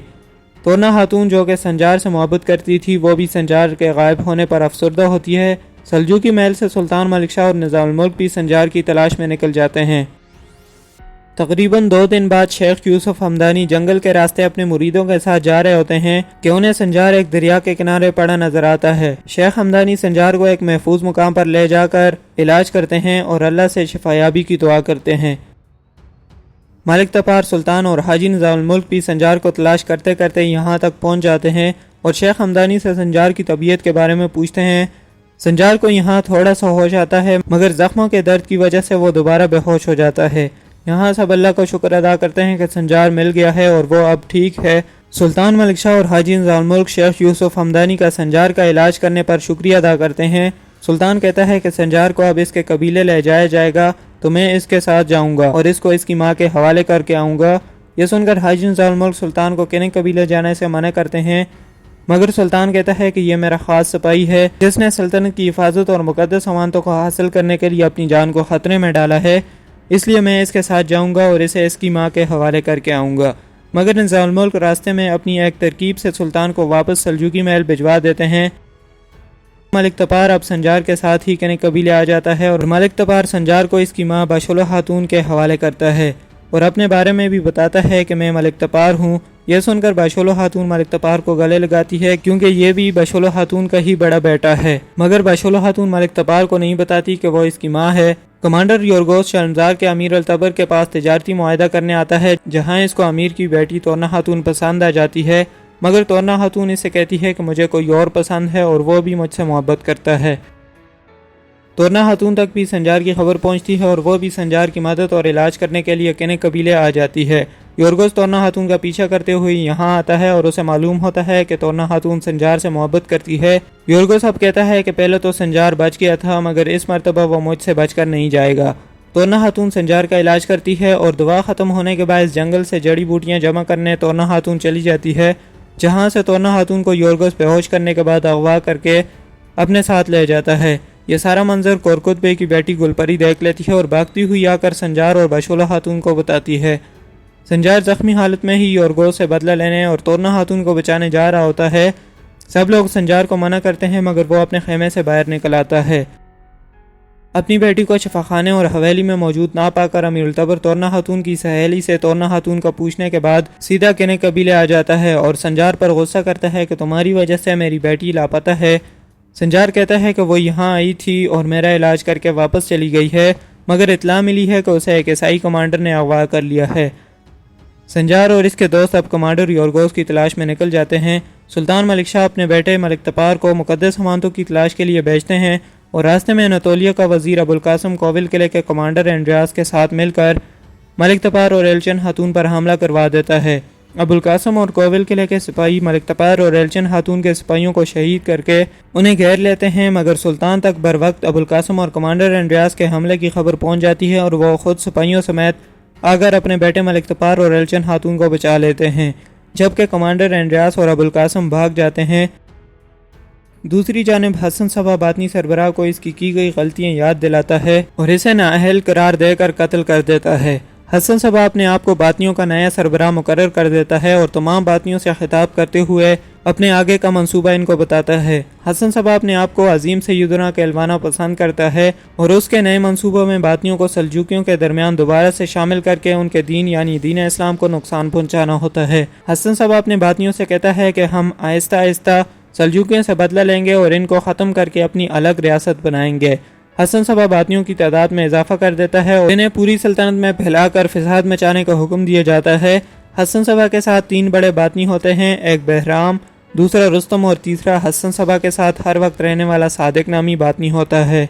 تورنا خاتون جو کہ سنجار سے محبت کرتی تھی وہ بھی سنجار کے غائب ہونے پر افسردہ ہوتی ہے۔ سلجوقی محل سے سلطان ملک شاہ اور نظام الملک بھی سنجار کی تلاش میں نکل جاتے ہیں۔ تقریباً 2 دن بعد شیخ یوسف ہمدانی جنگل کے راستے اپنے مریدوں کے ساتھ جا رہے ہوتے ہیں کہ انہیں سنجار ایک دریا کے کنارے پڑا نظر آتا ہے۔ شیخ ہمدانی سنجار کو ایک محفوظ مقام پر لے جا کر علاج کرتے ہیں اور اللہ سے شفایابی کی دعا کرتے ہیں۔ ملک تپار سلطان اور حاجی نظام الملک بھی سنجار کو تلاش کرتے کرتے یہاں تک پہنچ جاتے ہیں اور شیخ ہمدانی سے سنجار کی طبیعت کے بارے میں پوچھتے ہیں۔ سنجار کو یہاں تھوڑا سا ہوش آتا ہے، مگر زخموں کے درد کی وجہ سے وہ دوبارہ بے ہوش ہو جاتا ہے۔ یہاں سب اللہ کا شکر ادا کرتے ہیں کہ سنجار مل گیا ہے اور وہ اب ٹھیک ہے۔ سلطان ملک شاہ اور حاجی نظام الملک شیخ یوسف ہمدانی کا سنجار کا علاج کرنے پر شکریہ ادا کرتے ہیں۔ سلطان کہتا ہے کہ سنجار کو اب اس کے قبیلے لے جایا جائے گا تو میں اس کے ساتھ جاؤں گا اور اس کو اس کی ماں کے حوالے کر کے آؤں گا۔ یہ سن کر حاجی نظام الملک سلطان کو کنے قبیلے جانے سے منع کرتے ہیں، مگر سلطان کہتا ہے کہ یہ میرا خاص سپاہی ہے جس نے سلطنت کی حفاظت اور مقدس امانتوں کو حاصل کرنے کے لیے اپنی جان کو خطرے میں ڈالا ہے، اس لیے میں اس کے ساتھ جاؤں گا اور اسے اس کی ماں کے حوالے کر کے آؤں گا۔ مگر نظام الملک راستے میں اپنی ایک ترکیب سے سلطان کو واپس سلجوقی محل بھجوا دیتے ہیں۔ ملک تپار اب سنجار کے ساتھ ہی کنے قبیلے آ جاتا ہے اور ملک تپار سنجار کو اس کی ماں باشولہ خاتون کے حوالے کرتا ہے اور اپنے بارے میں بھی بتاتا ہے کہ میں ملک تپار ہوں۔ یہ سن کر باشولہ خاتون ملک تپار کو گلے لگاتی ہے کیونکہ یہ بھی باشولہ خاتون کا ہی بڑا بیٹا ہے، مگر باشولہ خاتون ملک تپار کو نہیں بتاتی کہ وہ اس کی ماں ہے۔ کمانڈر یورگوس شرمزار کے امیر التبر کے پاس تجارتی معاہدہ کرنے آتا ہے جہاں اس کو امیر کی بیٹی تورنا خاتون پسند آ جاتی ہے، مگر تورنا خاتون اس سے کہتی ہے کہ مجھے کوئی اور پسند ہے اور وہ بھی مجھ سے محبت کرتا ہے۔ تورنا خاتون تک بھی سنجار کی خبر پہنچتی ہے اور وہ بھی سنجار کی مدد اور علاج کرنے کے لیے کنے قبیلے آ جاتی ہے۔ یورگوس تورنا خاتون کا پیچھا کرتے ہوئے یہاں آتا ہے اور اسے معلوم ہوتا ہے کہ تورنا خاتون سنجار سے محبت کرتی ہے۔ یورگوس اب کہتا ہے کہ پہلے تو سنجار بچ گیا تھا مگر اس مرتبہ وہ مجھ سے بچ کر نہیں جائے گا۔ تورنا خاتون سنجار کا علاج کرتی ہے اور دوا ختم ہونے کے بعد جنگل سے جڑی بوٹیاں جمع کرنے تورنا خاتون چلی جاتی ہے، جہاں سے تورنا خاتون کو یورگوس بے ہوش کرنے کے بعد اغوا کر کے اپنے ساتھ لے جاتا ہے۔ یہ سارا منظر کورکت بے کی بیٹی گلپری دیکھ لیتی ہے اور بھاگتی ہوئی آ کر سنجار اور باشولہ خاتون کو بتاتی ہے۔ سنجار زخمی حالت میں ہی یورگوس سے بدلہ لینے اور تورنا خاتون کو بچانے جا رہا ہوتا ہے۔ سب لوگ سنجار کو منع کرتے ہیں مگر وہ اپنے خیمے سے باہر نکل آتا ہے۔ اپنی بیٹی کو شفاخانے اور حویلی میں موجود نہ پا کر امیر التبر تورنا خاتون کی سہیلی سے تورنا خاتون کا پوچھنے کے بعد سیدھا کنے قبیلے آ جاتا ہے اور سنجار پر غصہ کرتا ہے کہ تمہاری وجہ سے میری بیٹی لاپتہ ہے۔ سنجار کہتا ہے کہ وہ یہاں آئی تھی اور میرا علاج کر کے واپس چلی گئی ہے، مگر اطلاع ملی ہے کہ اسے ایک عیسائی کمانڈر نے اغوا کر لیا ہے۔ سنجار اور اس کے دوست اب کمانڈر یورگوس کی تلاش میں نکل جاتے ہیں۔ سلطان ملک شاہ اپنے بیٹے ملک تپار کو مقدس امانتوں کی تلاش کے لیے بھیجتے ہیں اور راستے میں اناتولیہ کا وزیر ابوالقاسم کوول قلعے کے کمانڈر اندریاس کے ساتھ مل کر ملک تپار اور ایلچن خاتون پر حملہ کروا دیتا ہے۔ ابوالقاسم اور کوول قلعے کے سپاہی ملک تپار اور ایلچن خاتون کے سپاہیوں کو شہید کر کے انہیں گھیر لیتے ہیں، مگر سلطان تک بر وقت ابوالقاسم اور کمانڈر اندریاس کے حملے کی خبر پہنچ جاتی ہے اور وہ خود سپاہیوں سمیت آگر اپنے بیٹے ملک تپار اور ایلچن خاتون کو بچا لیتے ہیں، جبکہ کمانڈر اندریاس اور ابوالقاسم بھاگ جاتے ہیں۔ دوسری جانب حسن صبا باطنی سربراہ کو اس کی گئی غلطیاں یاد دلاتا ہے اور اسے نااہل قرار دے کر قتل کر دیتا ہے۔ حسن صبا اپنے آپ کو باطنیوں کا نیا سربراہ مقرر کر دیتا ہے اور تمام باطنیوں سے خطاب کرتے ہوئے اپنے آگے کا منصوبہ ان کو بتاتا ہے۔ حسن صبا اپنے آپ کو عظیم سیدنا کہلوانا پسند کرتا ہے اور اس کے نئے منصوبوں میں باطنیوں کو سلجوکیوں کے درمیان دوبارہ سے شامل کر کے ان کے دین یعنی دین اسلام کو نقصان پہنچانا ہوتا ہے۔ حسن صبا اپنے باطنیوں سے کہتا ہے کہ ہم آہستہ آہستہ سلجوکیوں سے بدلہ لیں گے اور ان کو ختم کر کے اپنی الگ ریاست بنائیں گے۔ حسن صبا باطنیوں کی تعداد میں اضافہ کر دیتا ہے اور انہیں پوری سلطنت میں پھیلا کر فساد مچانے کا حکم دیا جاتا ہے۔ حسن صبا کے ساتھ 3 بڑے باطنی ہوتے ہیں، ایک بہرام، دوسرا رستم اور تیسرا حسن صبا کے ساتھ ہر وقت رہنے والا صادق نامی باطنی ہوتا ہے۔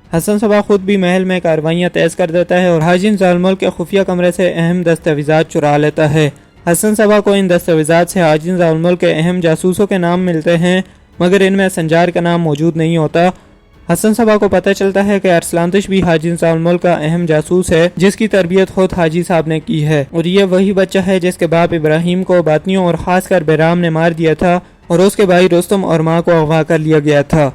حسن صبا خود بھی محل میں کاروائیاں تیز کر دیتا ہے اور حاجی نظام الملک کے خفیہ کمرے سے اہم دستاویزات چرا لیتا ہے۔ حسن صبا کو ان دستاویزات سے حاجی نظام الملک کے اہم جاسوسوں کے نام ملتے ہیں، مگر ان میں سنجار کا نام موجود نہیں ہوتا۔ حسن صبا کو پتہ چلتا ہے کہ ارسلانتش بھی حاجی نظام الملک کا اہم جاسوس ہے جس کی تربیت خود حاجی صاحب نے کی ہے، اور یہ وہی بچہ ہے جس کے باپ ابراہیم کو باطنیوں اور خاص کر بہرام نے مار دیا تھا اور اس کے بھائی رستم اور ماں کو اغوا کر لیا گیا تھا۔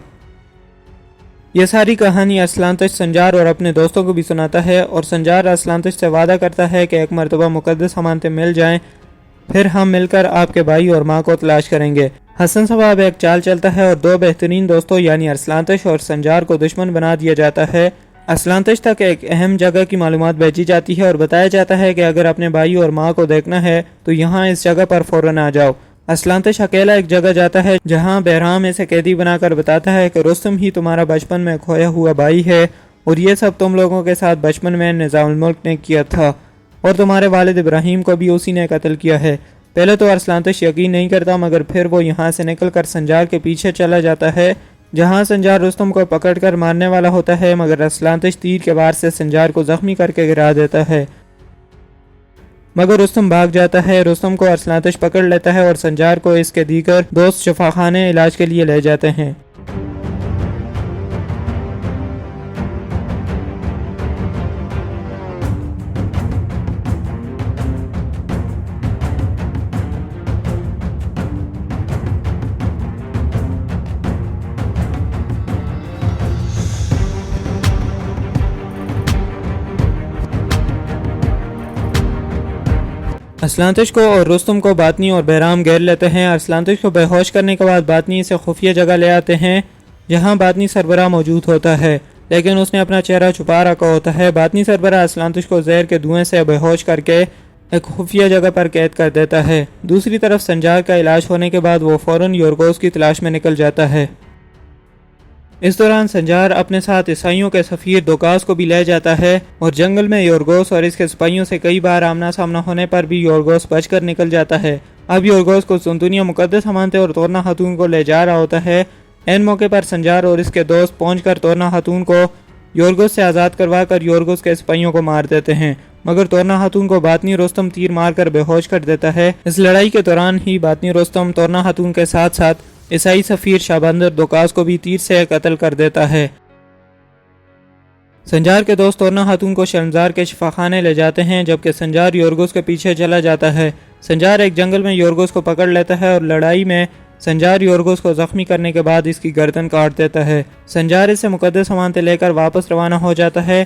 یہ ساری کہانی ارسلانتش سنجار اور اپنے دوستوں کو بھی سناتا ہے اور سنجار ارسلانتش سے وعدہ کرتا ہے کہ ایک مرتبہ مقدس امانتیں مل جائیں پھر ہم مل کر آپ کے بھائی اور ماں کو تلاش کریں گے۔ حسن صبا اب ایک چال چلتا ہے اور 2 بہترین دوستوں یعنی ارسلانتش اور سنجار کو دشمن بنا دیا جاتا ہے۔ اسلانتش تک ایک اہم جگہ کی معلومات بھیجی جاتی ہے اور بتایا جاتا ہے کہ اگر اپنے بھائی اور ماں کو دیکھنا ہے تو یہاں اس جگہ پر فوراً آ جاؤ۔ اسلانتش اکیلا ایک جگہ جاتا ہے جہاں بہرام اسے قیدی بنا کر بتاتا ہے کہ رستم ہی تمہارا بچپن میں کھویا ہوا بھائی ہے اور یہ سب تم لوگوں کے ساتھ بچپن میں نظام الملک نے کیا تھا اور تمہارے والد ابراہیم کو بھی اسی نے قتل کیا ہے۔ پہلے تو ارسلانتش یقین نہیں کرتا مگر پھر وہ یہاں سے نکل کر سنجار کے پیچھے چلا جاتا ہے جہاں سنجار رستم کو پکڑ کر مارنے والا ہوتا ہے، مگر ارسلانتش تیر کے وار سے سنجار کو زخمی کر کے گرا دیتا ہے، مگر رستم بھاگ جاتا ہے۔ رستم کو ارسلانتش پکڑ لیتا ہے اور سنجار کو اس کے دیگر دوست شفاخانے علاج کے لیے لے جاتے ہیں۔ ارسلانتش کو اور رستم کو باطنی اور بہرام گھیر لیتے ہیں۔ ارسلانتش کو بے ہوش کرنے کے بعد باطنی اسے خفیہ جگہ لے آتے ہیں جہاں باطنی سربراہ موجود ہوتا ہے، لیکن اس نے اپنا چہرہ چھپا رکھا ہوتا ہے۔ باطنی سربراہ ارسلانتش کو زہر کے دھوئیں سے بے ہوش کر کے ایک خفیہ جگہ پر قید کر دیتا ہے۔ دوسری طرف سنجار کا علاج ہونے کے بعد وہ فوراً یورگوس کی تلاش میں نکل جاتا ہے۔ اس دوران سنجار اپنے ساتھ عیسائیوں کے سفیر دوکاس کو بھی لے جاتا ہے اور جنگل میں یورگوس اور اس کے سپاہیوں سے کئی بار آمنا سامنا ہونے پر بھی یورگوس بچ کر نکل جاتا ہے۔ اب یورگوس کو سنتونیا مقدس مانتے اور تورنا خاتون کو لے جا رہا ہوتا ہے۔ این موقع پر سنجار اور اس کے دوست پہنچ کر تورنا خاتون کو یورگوس سے آزاد کروا کر یورگوس کے سپاہیوں کو مار دیتے ہیں، مگر تورنا خاتون کو باطنی رستم تیر مار کر بے ہوش کر دیتا ہے۔ اس لڑائی کے دوران ہی باطنی رستم تورنا خاتون کے ساتھ ساتھ عیسائی سفیر شابندر دوکاس کو بھی تیر سے قتل کر دیتا ہے۔ سنجار کے دوست تورنا خاتون کو شرمزار کے شفاخانے لے جاتے ہیں جبکہ سنجار یورگوس کے پیچھے چلا جاتا ہے۔ سنجار ایک جنگل میں یورگوس کو پکڑ لیتا ہے اور لڑائی میں سنجار یورگوس کو زخمی کرنے کے بعد اس کی گردن کاٹ دیتا ہے۔ سنجار اسے مقدس امانتیں لے کر واپس روانہ ہو جاتا ہے۔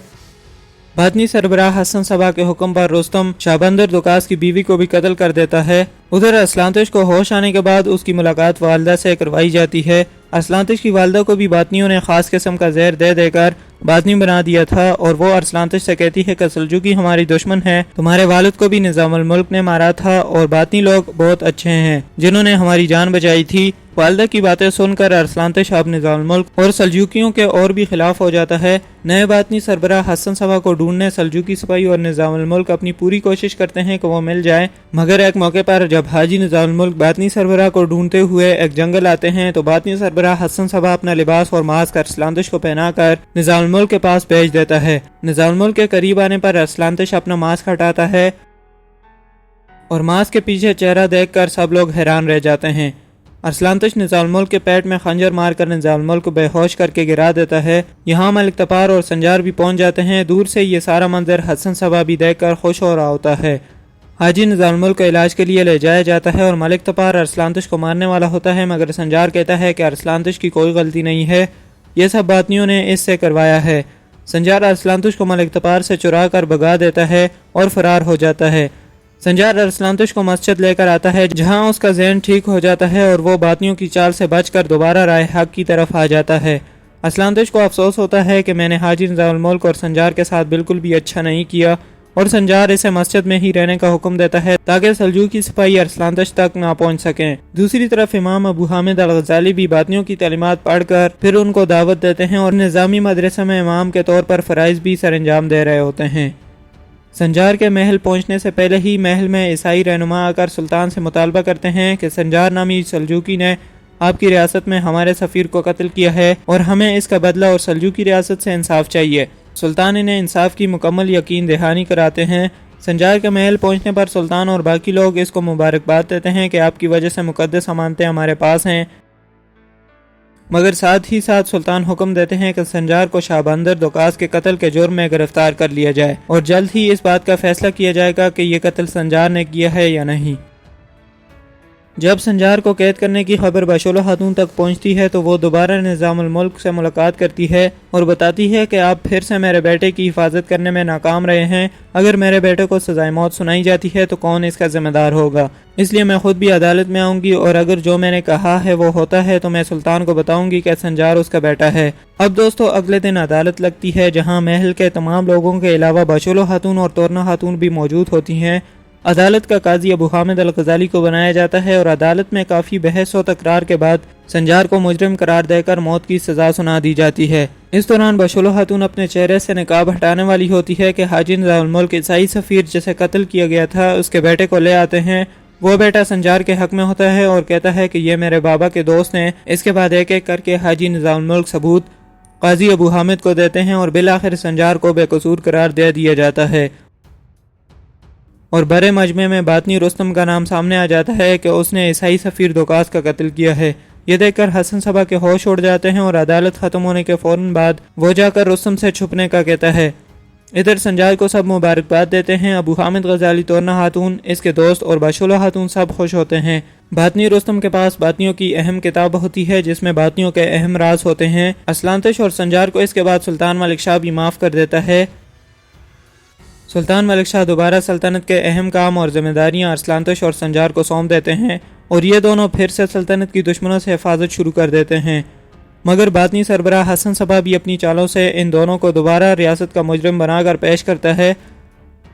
باطنی سربراہ حسن صبا کے حکم پر رستم شابندر دوکاس کی بیوی کو بھی قتل کر دیتا ہے۔ ادھر ارسلانتش کو ہوش آنے کے بعد اس کی ملاقات والدہ سے کروائی جاتی ہے۔ ارسلانتش کی والدہ کو بھی باطنیوں نے خاص قسم کا زہر دے دے کر باطنی بنا دیا تھا اور وہ ارسلانتش سے کہتی ہے کہ سلجوقی ہماری دشمن ہے، تمہارے والد کو بھی نظام الملک نے مارا تھا اور باطنی لوگ بہت اچھے ہیں جنہوں نے ہماری جان بچائی تھی۔ والدہ کی باتیں سن کر ارسلانتش اب نظام الملک اور سلجوقیوں کے اور بھی خلاف ہو جاتا ہے۔ نئے باطنی سربراہ حسن صبا کو ڈھونڈنے سلجوقی سپاہی اور نظام الملک اپنی پوری کوشش کرتے ہیں کہ وہ مل جائے، مگر ایک موقع پر جب حاجی نظام الملک باطنی سربراہ کو ڈھونڈتے ہوئے ایک جنگل آتے ہیں تو باطنی سربراہ حسن صبا اپنا لباس اور ماسک ارسلانتش کو پہنا کر نظام الملک کے پاس بھیج دیتا ہے۔ نظام الملک کے قریب آنے پر ارسلانتش اپنا ماسک ہٹاتا ہے اور ماسک کے پیچھے چہرہ دیکھ کر سب لوگ حیران رہ جاتے ہیں۔ ارسلانتش نظام الملک کے پیٹ میں خنجر مار کر نظام الملک کو بے ہوش کر کے گرا دیتا ہے۔ یہاں ملک تپار اور سنجار بھی پہنچ جاتے ہیں۔ دور سے یہ سارا منظر حسن صبا بھی دیکھ کر خوش ہو رہا ہوتا ہے۔ حاجی نظام الملک کو علاج کے لیے لے جایا جاتا ہے اور ملک تپار ارسلانتش کو مارنے والا ہوتا ہے، مگر سنجار کہتا ہے کہ ارسلانتش کی کوئی غلطی نہیں ہے، یہ سب باطنیوں نے اس سے کروایا ہے۔ سنجار ارسلانتش کو ملک تپار سے چرا کر بھگا دیتا ہے اور فرار ہو جاتا ہے۔ سنجار ارسلانتش کو مسجد لے کر آتا ہے جہاں اس کا ذہن ٹھیک ہو جاتا ہے اور وہ باطنیوں کی چال سے بچ کر دوبارہ راہ حق کی طرف آ جاتا ہے۔ ارسلانتش کو افسوس ہوتا ہے کہ میں نے حاجی نظام الملک اور سنجار کے ساتھ بالکل بھی اچھا نہیں کیا اور سنجار اسے مسجد میں ہی رہنے کا حکم دیتا ہے تاکہ سلجوقی سپاہی ارسلانتش تک نہ پہنچ سکیں۔ دوسری طرف امام ابو حامد الغزالی بھی باطنیوں کی تعلیمات پڑھ کر پھر ان کو دعوت دیتے ہیں اور نظامی مدرسہ میں امام کے طور پر فرائض بھی سر انجام دے رہے ہوتے ہیں۔ سنجار کے محل پہنچنے سے پہلے ہی محل میں عیسائی رہنما آ کر سلطان سے مطالبہ کرتے ہیں کہ سنجار نامی سلجوقی نے آپ کی ریاست میں ہمارے سفیر کو قتل کیا ہے اور ہمیں اس کا بدلہ اور سلجوقی ریاست سے انصاف چاہیے۔ سلطان انہیں انصاف کی مکمل یقین دہانی کراتے ہیں۔ سنجار کے محل پہنچنے پر سلطان اور باقی لوگ اس کو مبارکباد دیتے ہیں کہ آپ کی وجہ سے مقدس امانتیں ہمارے پاس ہیں، مگر ساتھ ہی ساتھ سلطان حکم دیتے ہیں کہ سنجار کو شابندر دوکاس کے قتل کے جرم میں گرفتار کر لیا جائے اور جلد ہی اس بات کا فیصلہ کیا جائے گا کہ یہ قتل سنجار نے کیا ہے یا نہیں۔ جب سنجار کو قید کرنے کی خبر بشولہ خاتون تک پہنچتی ہے تو وہ دوبارہ نظام الملک سے ملاقات کرتی ہے اور بتاتی ہے کہ آپ پھر سے میرے بیٹے کی حفاظت کرنے میں ناکام رہے ہیں۔ اگر میرے بیٹے کو سزائے موت سنائی جاتی ہے تو کون اس کا ذمہ دار ہوگا؟ اس لیے میں خود بھی عدالت میں آؤں گی، اور اگر جو میں نے کہا ہے وہ ہوتا ہے تو میں سلطان کو بتاؤں گی کہ سنجار اس کا بیٹا ہے۔ اب دوستو اگلے دن عدالت لگتی ہے، جہاں محل کے تمام لوگوں کے علاوہ بشولہ خاتون اور تورنا خاتون بھی موجود ہوتی ہیں۔ عدالت کا قاضی ابو حامد الغزالی کو بنایا جاتا ہے، اور عدالت میں کافی بحث و تکرار کے بعد سنجار کو مجرم قرار دے کر موت کی سزا سنا دی جاتی ہے۔ اس دوران بشولہ خاتون اپنے چہرے سے نقاب ہٹانے والی ہوتی ہے کہ حاجی نظام الملک عیسائی سفیر جسے قتل کیا گیا تھا اس کے بیٹے کو لے آتے ہیں۔ وہ بیٹا سنجار کے حق میں ہوتا ہے اور کہتا ہے کہ یہ میرے بابا کے دوست ہیں۔ اس کے بعد ایک ایک کر کے حاجی نظام الملک ثبوت قاضی ابو حامد کو دیتے ہیں، اور بالآخر سنجار کو بے قصور قرار دے دیا جاتا ہے، اور بڑے مجمع میں باطنی رستم کا نام سامنے آ جاتا ہے کہ اس نے عیسائی سفیر دوکاس کا قتل کیا ہے۔ یہ دیکھ کر حسن صبا کے ہوش اڑ جاتے ہیں، اور عدالت ختم ہونے کے فوراً بعد وہ جا کر رستم سے چھپنے کا کہتا ہے۔ ادھر سنجار کو سب مبارکباد دیتے ہیں۔ ابو حامد غزالی، تورنا خاتون، اس کے دوست اور بشولہ خاتون سب خوش ہوتے ہیں۔ باطنی رستم کے پاس باطنیوں کی اہم کتاب ہوتی ہے جس میں باطنیوں کے اہم راز ہوتے ہیں۔ اسلانتش اور سنجار کو اس کے بعد سلطان ملک شاہ بھی معاف کر دیتا ہے۔ سلطان ملک شاہ دوبارہ سلطنت کے اہم کام اور ذمہ داریاں ارسلانتش اور سنجار کو سونپ دیتے ہیں، اور یہ دونوں پھر سے سلطنت کی دشمنوں سے حفاظت شروع کر دیتے ہیں۔ مگر باطنی سربراہ حسن صبا بھی اپنی چالوں سے ان دونوں کو دوبارہ ریاست کا مجرم بنا کر پیش کرتا ہے۔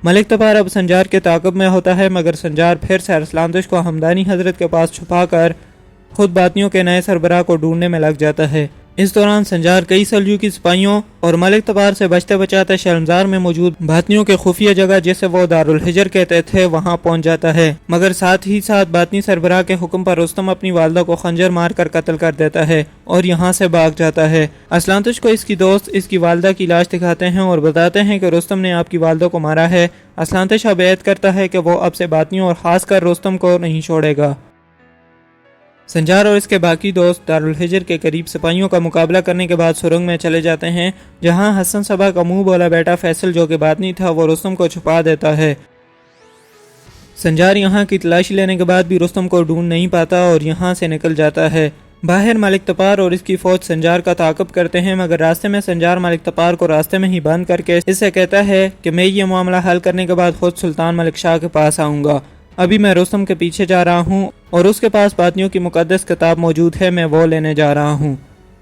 ملک تبار اب سنجار کے تعاقب میں ہوتا ہے، مگر سنجار پھر سے ارسلانتش کو ہمدانی حضرت کے پاس چھپا کر خود باطنیوں کے نئے سربراہ کو ڈھونڈنے میں لگ جاتا ہے۔ اس دوران سنجار کئی سلجوقی سپاہیوں اور ملک تبار سے بچتے بچاتے شرمزار میں موجود باطنیوں کے خفیہ جگہ جسے وہ دارالحجر کہتے تھے وہاں پہنچ جاتا ہے، مگر ساتھ ہی ساتھ باطنی سربراہ کے حکم پر رستم اپنی والدہ کو خنجر مار کر قتل کر دیتا ہے اور یہاں سے بھاگ جاتا ہے۔ اسلانتش کو اس کی دوست اس کی والدہ کی لاش دکھاتے ہیں اور بتاتے ہیں کہ رستم نے آپ کی والدہ کو مارا ہے۔ اسلانتش اب عہد کرتا ہے کہ وہ اب سے باطنیوں اور خاص کر رستم کو نہیں چھوڑے گا۔ سنجار اور اس کے باقی دوست دارالحجر کے قریب سپاہیوں کا مقابلہ کرنے کے بعد سرنگ میں چلے جاتے ہیں، جہاں حسن صبا کا منہ بولا بیٹا فیصل جو کہ باطنی تھا وہ رستم کو چھپا دیتا ہے۔ سنجار یہاں کی تلاشی لینے کے بعد بھی رستم کو ڈھونڈ نہیں پاتا اور یہاں سے نکل جاتا ہے۔ باہر ملک تپار اور اس کی فوج سنجار کا تعاقب کرتے ہیں، مگر راستے میں سنجار ملک تپار کو راستے میں ہی بند کر کے اس سے کہتا ہے کہ میں یہ معاملہ حل کرنے کے بعد خود سلطان ملک شاہ کے پاس آؤں گا۔ ابھی میں رستم کے پیچھے جا رہا ہوں اور اس کے پاس باطنیوں کی مقدس کتاب موجود ہے، میں وہ لینے جا رہا ہوں۔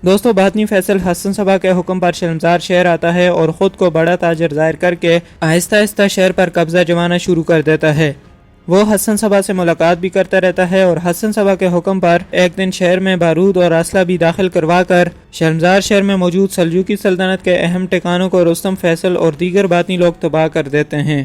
دوستو باطنی فیصل حسن صبا کے حکم پر شرمزار شہر آتا ہے اور خود کو بڑا تاجر ظاہر کر کے آہستہ آہستہ شہر پر قبضہ جمانا شروع کر دیتا ہے۔ وہ حسن صبا سے ملاقات بھی کرتا رہتا ہے اور حسن صبا کے حکم پر ایک دن شہر میں بارود اور اسلحہ بھی داخل کروا کر شرمزار شہر میں موجود سلجوقی سلطنت کے اہم ٹھکانوں کو رستم، فیصل اور دیگر باطنی لوگ تباہ کر دیتے ہیں۔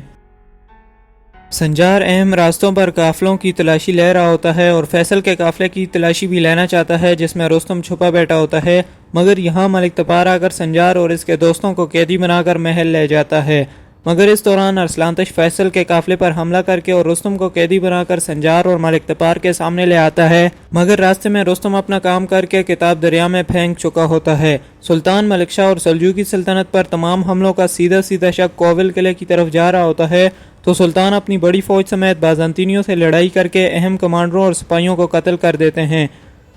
سنجار اہم راستوں پر قافلوں کی تلاشی لے رہا ہوتا ہے اور فیصل کے قافلے کی تلاشی بھی لینا چاہتا ہے جس میں رستم چھپا بیٹھا ہوتا ہے، مگر یہاں ملک تپار آ کر سنجار اور اس کے دوستوں کو قیدی بنا کر محل لے جاتا ہے۔ مگر اس دوران ارسلانتش فیصل کے قافلے پر حملہ کر کے اور رستم کو قیدی بنا کر سنجار اور ملک تپار کے سامنے لے آتا ہے، مگر راستے میں رستم اپنا کام کر کے کتاب دریا میں پھینک چکا ہوتا ہے۔ سلطان ملک شاہ اور سلجوقی سلطنت پر تمام حملوں کا سیدھا سیدھا شک کوول قلعے کی طرف جا رہا ہوتا ہے، تو سلطان اپنی بڑی فوج سمیت بازنطینیوں سے لڑائی کر کے اہم کمانڈروں اور سپاہیوں کو قتل کر دیتے ہیں۔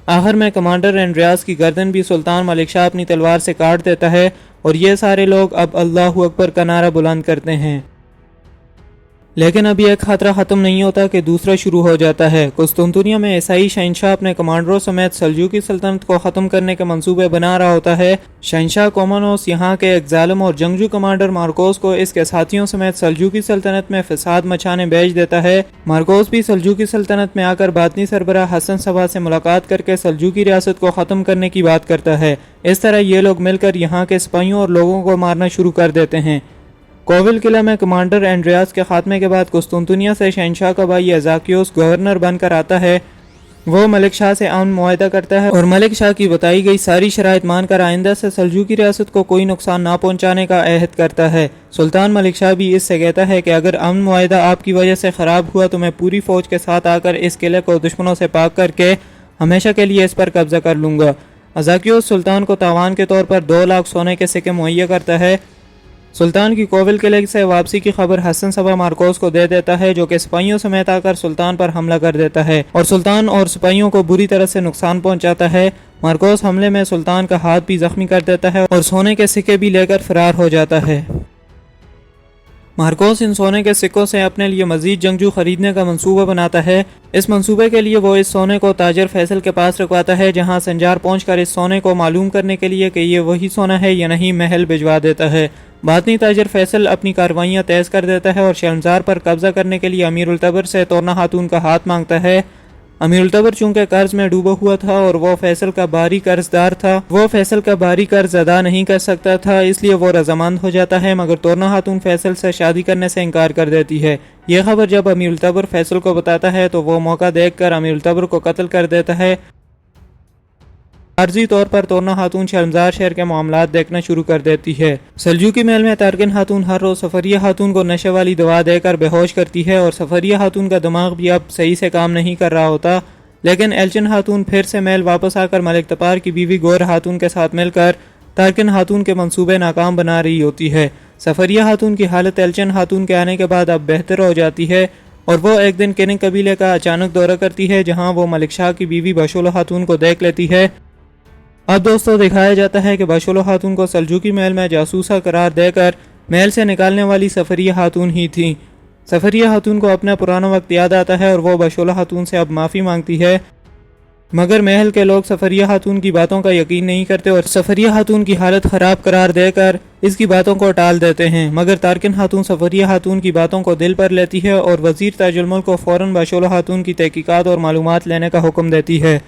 آخر میں کمانڈر اینڈریاس کی گردن بھی سلطان ملک شاہ اپنی تلوار سے کاٹ دیتا ہے اور یہ سارے لوگ اب اللہ اکبر کا نعرہ بلند کرتے ہیں۔ لیکن ابھی ایک خطرہ ختم نہیں ہوتا کہ دوسرا شروع ہو جاتا ہے۔ قسطنطنیہ میں عیسائی شہنشاہ اپنے کمانڈروں سمیت سلجوقی سلطنت کو ختم کرنے کے منصوبے بنا رہا ہوتا ہے۔ شہنشاہ کومانوس یہاں کے ایک ظالم اور جنگجو کمانڈر مارکوس کو اس کے ساتھیوں سمیت سلجوقی سلطنت میں فساد مچانے بھیج دیتا ہے۔ مارکوس بھی سلجوقی سلطنت میں آ کر باطنی سربراہ حسن صبا سے ملاقات کر کے سلجوقی ریاست کو ختم کرنے کی بات کرتا ہے۔ اس طرح یہ لوگ مل کر یہاں کے سپاہیوں اور لوگوں کو مارنا شروع کر دیتے ہیں۔ کوول قلعہ میں کمانڈر اینڈریاس کے خاتمے کے بعد قسطنطنیہ سے شہنشاہ کا بھائی ازاکیوس گورنر بن کر آتا ہے۔ وہ ملک شاہ سے امن معاہدہ کرتا ہے اور ملک شاہ کی بتائی گئی ساری شرائط مان کر آئندہ سے سلجوقی ریاست کو کوئی نقصان نہ پہنچانے کا عہد کرتا ہے۔ سلطان ملک شاہ بھی اس سے کہتا ہے کہ اگر امن معاہدہ آپ کی وجہ سے خراب ہوا تو میں پوری فوج کے ساتھ آ کر اس قلعے کو دشمنوں سے پاک کر کے ہمیشہ کے لیے اس پر قبضہ کر لوں گا۔ ازاکیوس سلطان کو تاوان کے طور پر 2 لاکھ سونے کے سکے مہیا کرتا ہے سلطان کی کوول قلعے سے واپسی کی خبر حسن صبا مارکوس کو دے دیتا ہے، جو کہ سپاہیوں سمیت آ کر سلطان پر حملہ کر دیتا ہے اور سلطان اور سپاہیوں کو بری طرح سے نقصان پہنچاتا ہے۔ مارکوس حملے میں سلطان کا ہاتھ بھی زخمی کر دیتا ہے اور سونے کے سکے بھی لے کر فرار ہو جاتا ہے۔ مارکوس ان سونے کے سکوں سے اپنے لیے مزید جنگجو خریدنے کا منصوبہ بناتا ہے۔ اس منصوبے کے لیے وہ اس سونے کو تاجر فیصل کے پاس رکھواتا ہے، جہاں سنجار پہنچ کر اس سونے کو معلوم کرنے کے لیے کہ یہ وہی سونا ہے یا نہیں محل بھجوا دیتا ہے۔ باطنی تاجر فیصل اپنی کاروائیاں تیز کر دیتا ہے اور شرمزار پر قبضہ کرنے کے لیے امیر التبر سے تورنا خاتون کا ہاتھ مانگتا ہے۔ امیر التبر چونکہ قرض میں ڈوبا ہوا تھا اور وہ فیصل کا باری قرض ادا نہیں کر سکتا تھا، اس لیے وہ رضامند ہو جاتا ہے، مگر تورنا خاتون فیصل سے شادی کرنے سے انکار کر دیتی ہے۔ یہ خبر جب امیر التبر فیصل کو بتاتا ہے تو وہ موقع دیکھ کر امیر التبر کو قتل کر دیتا ہے۔ عارضی طور پر تورنا خاتون شرمزار شہر کے معاملات دیکھنا شروع کر دیتی ہے۔ سلجوقی محل میں تارکن خاتون ہر روز سفریہ خاتون کو نشے والی دوا دے کر بے ہوش کرتی ہے اور سفریہ خاتون کا دماغ بھی اب صحیح سے کام نہیں کر رہا ہوتا، لیکن ایلچن خاتون پھر سے محل واپس آ کر ملک تپار کی بیوی گور خاتون کے ساتھ مل کر تارکن خاتون کے منصوبے ناکام بنا رہی ہوتی ہے۔ سفریہ خاتون کی حالت ایلچن خاتون کے آنے کے بعد اب بہتر ہو جاتی ہے اور وہ ایک دن کننگ قبیلے کا اچانک دورہ کرتی ہے، جہاں وہ ملک شاہ کی بیوی باشولو خاتون کو دیکھ لیتی ہے۔ اب دوستوں دکھایا جاتا ہے کہ باشولو خاتون کو سلجوقی محل میں جاسوسہ قرار دے کر محل سے نکالنے والی سفریہ خاتون ہی تھی۔ سفریہ خاتون کو اپنا پرانا وقت یاد آتا ہے اور وہ باشولو خاتون سے اب معافی مانگتی ہے، مگر محل کے لوگ سفریہ خاتون کی باتوں کا یقین نہیں کرتے اور سفریہ خاتون کی حالت خراب قرار دے کر اس کی باتوں کو ٹال دیتے ہیں، مگر تارکن خاتون سفریہ خاتون کی باتوں کو دل پر لیتی ہے اور وزیر تاج الملک کو فوراً باشولو خاتون کی تحقیقات اور معلومات لینے کا حکم دیتی ہے۔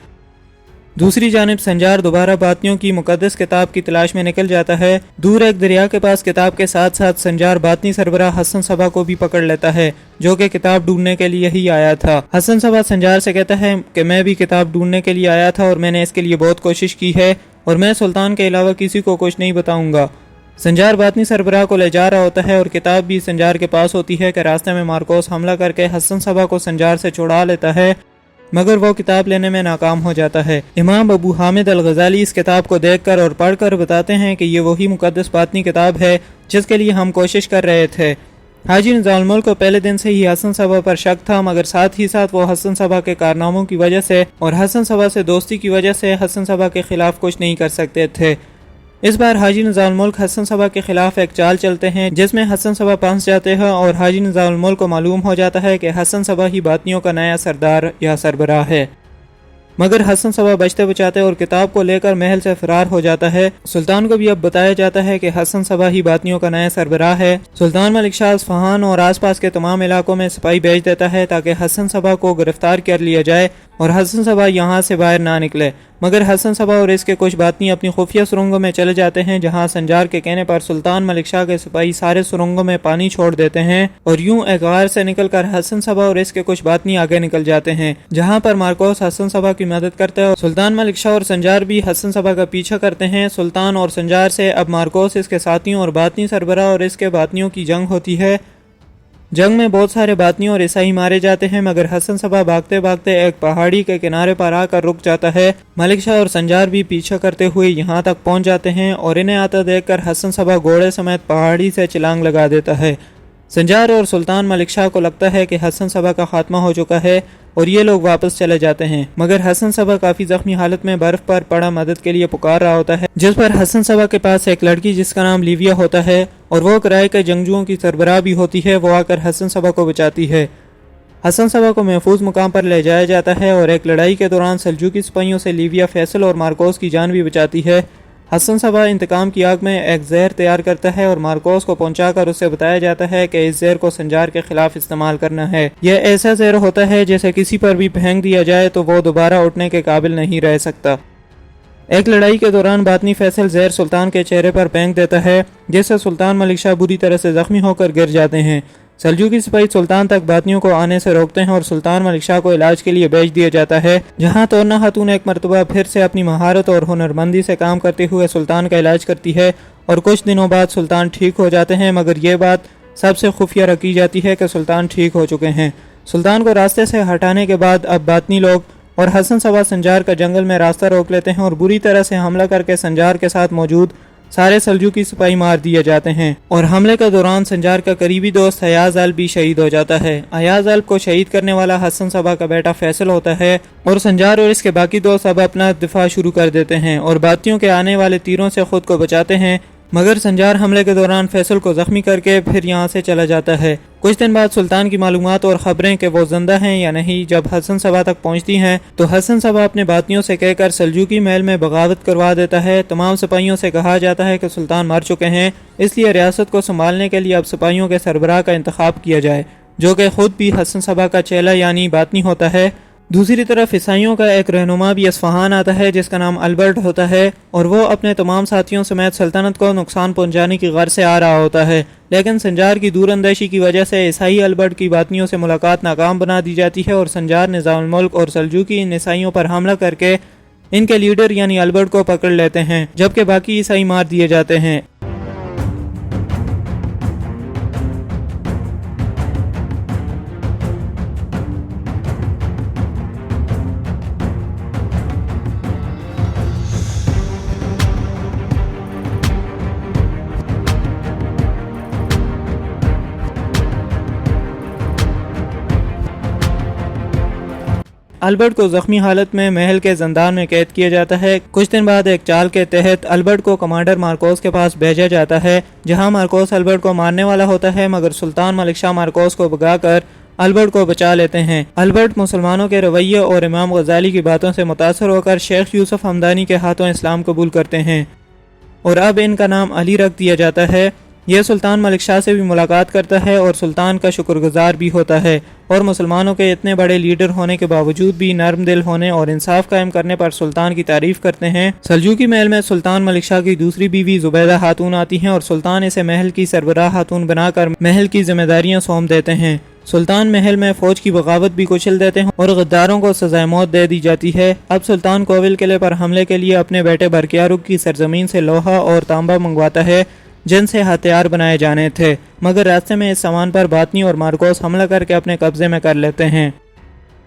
دوسری جانب سنجار دوبارہ باطنیوں کی مقدس کتاب کی تلاش میں نکل جاتا ہے۔ دور ایک دریا کے پاس کتاب کے ساتھ ساتھ سنجار باطنی سربراہ حسن صبا کو بھی پکڑ لیتا ہے، جو کہ کتاب ڈھونڈنے کے لیے ہی آیا تھا۔ حسن صبا سنجار سے کہتا ہے کہ میں بھی کتاب ڈھونڈنے کے لیے آیا تھا اور میں نے اس کے لیے بہت کوشش کی ہے اور میں سلطان کے علاوہ کسی کو کچھ نہیں بتاؤں گا۔ سنجار باطنی سربراہ کو لے جا رہا ہوتا ہے اور کتاب بھی سنجار کے پاس ہوتی ہے کہ راستے میں مارکوس حملہ کر کے حسن صبا کو سنجار سے چھڑا لیتا ہے، مگر وہ کتاب لینے میں ناکام ہو جاتا ہے۔ امام ابو حامد الغزالی اس کتاب کو دیکھ کر اور پڑھ کر بتاتے ہیں کہ یہ وہی مقدس باطنی کتاب ہے جس کے لیے ہم کوشش کر رہے تھے۔ حاجی نظام الملک کو پہلے دن سے ہی حسن صبا پر شک تھا، مگر ساتھ ہی ساتھ وہ حسن صبا کے کارناموں کی وجہ سے اور حسن صبا سے دوستی کی وجہ سے حسن صبا کے خلاف کچھ نہیں کر سکتے تھے۔ اس بار حاجی نظام الملک حسن صبا کے خلاف ایک چال چلتے ہیں جس میں حسن صبا پھنس جاتے ہیں اور حاجی نظام الملک کو معلوم ہو جاتا ہے کہ حسن صبا ہی باطنیوں کا نیا سردار یا سربراہ ہے، مگر حسن صبا بچتے بچاتے اور کتاب کو لے کر محل سے فرار ہو جاتا ہے۔ سلطان کو بھی اب بتایا جاتا ہے کہ حسن صبا ہی باطنیوں کا نیا سربراہ ہے۔ سلطان ملک شاہ اصفہان اور آس پاس کے تمام علاقوں میں سپاہی بھیج دیتا ہے تاکہ حسن صبا کو گرفتار کر لیا جائے اور حسن صبا یہاں سے باہر نہ نکلے، مگر حسن صبا اور اس کے کچھ باطنی اپنی خفیہ سرنگوں میں چلے جاتے ہیں، جہاں سنجار کے کہنے پر سلطان ملک شاہ کے سپاہی سارے سرنگوں میں پانی چھوڑ دیتے ہیں اور یوں ایک غار سے نکل کر حسن صبا اور اس کے کچھ باطنی آگے نکل جاتے ہیں، جہاں پر مارکوس حسن صبا کی مدد کرتا ہے اور سلطان ملک شاہ اور سنجار بھی حسن صبا کا پیچھا کرتے ہیں۔ سلطان اور سنجار سے اب مارکوس اس کے ساتھیوں اور باطنی سربراہ اور اس کے باطنیوں کی جنگ ہوتی ہے۔ جنگ میں بہت سارے باطنیوں اور عیسائی مارے جاتے ہیں، مگر حسن صبا بھاگتے بھاگتے ایک پہاڑی کے کنارے پر آ کر رک جاتا ہے۔ ملک شاہ اور سنجار بھی پیچھا کرتے ہوئے یہاں تک پہنچ جاتے ہیں اور انہیں آتا دیکھ کر حسن صبا گھوڑے سمیت پہاڑی سے چھلانگ لگا دیتا ہے۔ سنجار اور سلطان ملک شاہ کو لگتا ہے کہ حسن صبا کا خاتمہ ہو چکا ہے اور یہ لوگ واپس چلے جاتے ہیں، مگر حسن صبا کافی زخمی حالت میں برف پر پڑا مدد کے لیے پکار رہا ہوتا ہے، جس پر حسن صبا کے پاس ایک لڑکی جس کا نام لیویا ہوتا ہے اور وہ کرائے کے جنگجوؤں کی سربراہ بھی ہوتی ہے، وہ آ کر حسن صبا کو بچاتی ہے۔ حسن صبا کو محفوظ مقام پر لے جایا جاتا ہے اور ایک لڑائی کے دوران سلجوقی سپاہیوں سے لیویا فیصل اور مارکوس کی جان بھی بچاتی ہے۔ حسن صبا انتقام کی آگ میں ایک زہر تیار کرتا ہے اور مارکوس کو پہنچا کر اسے بتایا جاتا ہے کہ اس زہر کو سنجار کے خلاف استعمال کرنا ہے۔ یہ ایسا زہر ہوتا ہے جسے کسی پر بھی پھینک دیا جائے تو وہ دوبارہ اٹھنے کے قابل نہیں رہ سکتا۔ ایک لڑائی کے دوران باطنی فیصل زہر سلطان کے چہرے پر پھینک دیتا ہے، جس سے سلطان ملک شاہ بری طرح سے زخمی ہو کر گر جاتے ہیں۔ سلجوقی سپاہی سلطان تک باطنیوں کو آنے سے روکتے ہیں اور سلطان ملک شاہ کو علاج کے لیے بھیج دیا جاتا ہے، جہاں تورنا خاتون ایک مرتبہ پھر سے اپنی مہارت اور ہنرمندی سے کام کرتے ہوئے سلطان کا علاج کرتی ہے اور کچھ دنوں بعد سلطان ٹھیک ہو جاتے ہیں، مگر یہ بات سب سے خفیہ رکھی جاتی ہے کہ سلطان ٹھیک ہو چکے ہیں۔ سلطان کو راستے سے ہٹانے کے بعد اب باطنی لوگ اور حسن صبا سنجار کا جنگل میں راستہ روک لیتے ہیں اور بری طرح سے حملہ کر کے سنجار کے ساتھ موجود سارے سلجوقی سپاہی مار دیے جاتے ہیں اور حملے کے دوران سنجار کا قریبی دوست ایاز الب بھی شہید ہو جاتا ہے۔ ایاز الب کو شہید کرنے والا حسن صبا کا بیٹا فیصل ہوتا ہے اور سنجار اور اس کے باقی دوست اب اپنا دفاع شروع کر دیتے ہیں اور باغیوں کے آنے والے تیروں سے خود کو بچاتے ہیں، مگر سنجار حملے کے دوران فیصل کو زخمی کر کے پھر یہاں سے چلا جاتا ہے۔ کچھ دن بعد سلطان کی معلومات اور خبریں کہ وہ زندہ ہیں یا نہیں جب حسن صبا تک پہنچتی ہیں تو حسن صبا اپنے باغیوں سے کہہ کر سلجوقی محل میں بغاوت کروا دیتا ہے۔ تمام سپاہیوں سے کہا جاتا ہے کہ سلطان مر چکے ہیں، اس لیے ریاست کو سنبھالنے کے لیے اب سپاہیوں کے سربراہ کا انتخاب کیا جائے، جو کہ خود بھی حسن صبا کا چیلا یعنی باطنی ہوتا ہے۔ دوسری طرف عیسائیوں کا ایک رہنما بھی اصفہان آتا ہے جس کا نام البرٹ ہوتا ہے اور وہ اپنے تمام ساتھیوں سمیت سلطنت کو نقصان پہنچانے کی غرض سے آ رہا ہوتا ہے، لیکن سنجار کی دور اندیشی کی وجہ سے عیسائی البرٹ کی باطنیوں سے ملاقات ناکام بنا دی جاتی ہے اور سنجار نظام الملک اور سلجوقی ان عیسائیوں پر حملہ کر کے ان کے لیڈر یعنی البرٹ کو پکڑ لیتے ہیں، جبکہ باقی عیسائی مار دیے جاتے ہیں۔ البرٹ کو زخمی حالت میں محل کے زندان میں قید کیا جاتا ہے۔ کچھ دن بعد ایک چال کے تحت البرٹ کو کمانڈر مارکوس کے پاس بھیجا جاتا ہے، جہاں مارکوس البرٹ کو مارنے والا ہوتا ہے، مگر سلطان ملک شاہ مارکوس کو بھگا کر البرٹ کو بچا لیتے ہیں۔ البرٹ مسلمانوں کے رویے اور امام غزالی کی باتوں سے متاثر ہو کر شیخ یوسف ہمدانی کے ہاتھوں اسلام قبول کرتے ہیں اور اب ان کا نام علی رکھ دیا جاتا ہے۔ یہ سلطان ملک شاہ سے بھی ملاقات کرتا ہے اور سلطان کا شکر گزار بھی ہوتا ہے اور مسلمانوں کے اتنے بڑے لیڈر ہونے کے باوجود بھی نرم دل ہونے اور انصاف قائم کرنے پر سلطان کی تعریف کرتے ہیں۔ سلجوقی محل میں سلطان ملک شاہ کی دوسری بیوی زبیدہ خاتون آتی ہیں اور سلطان اسے محل کی سربراہ خاتون بنا کر محل کی ذمہ داریاں سونپ دیتے ہیں۔ سلطان محل میں فوج کی بغاوت بھی کچل دیتے ہیں اور غداروں کو سزائے موت دے دی جاتی ہے۔ اب سلطان کوول قلعے پر حملے کے لیے اپنے بیٹے برقیارق کی سرزمین سے لوہا اور تانبا منگواتا ہے جن سے ہتھیار بنائے جانے تھے، مگر راستے میں اس سامان پر باطنی اور مارکوس حملہ کر کے اپنے قبضے میں کر لیتے ہیں۔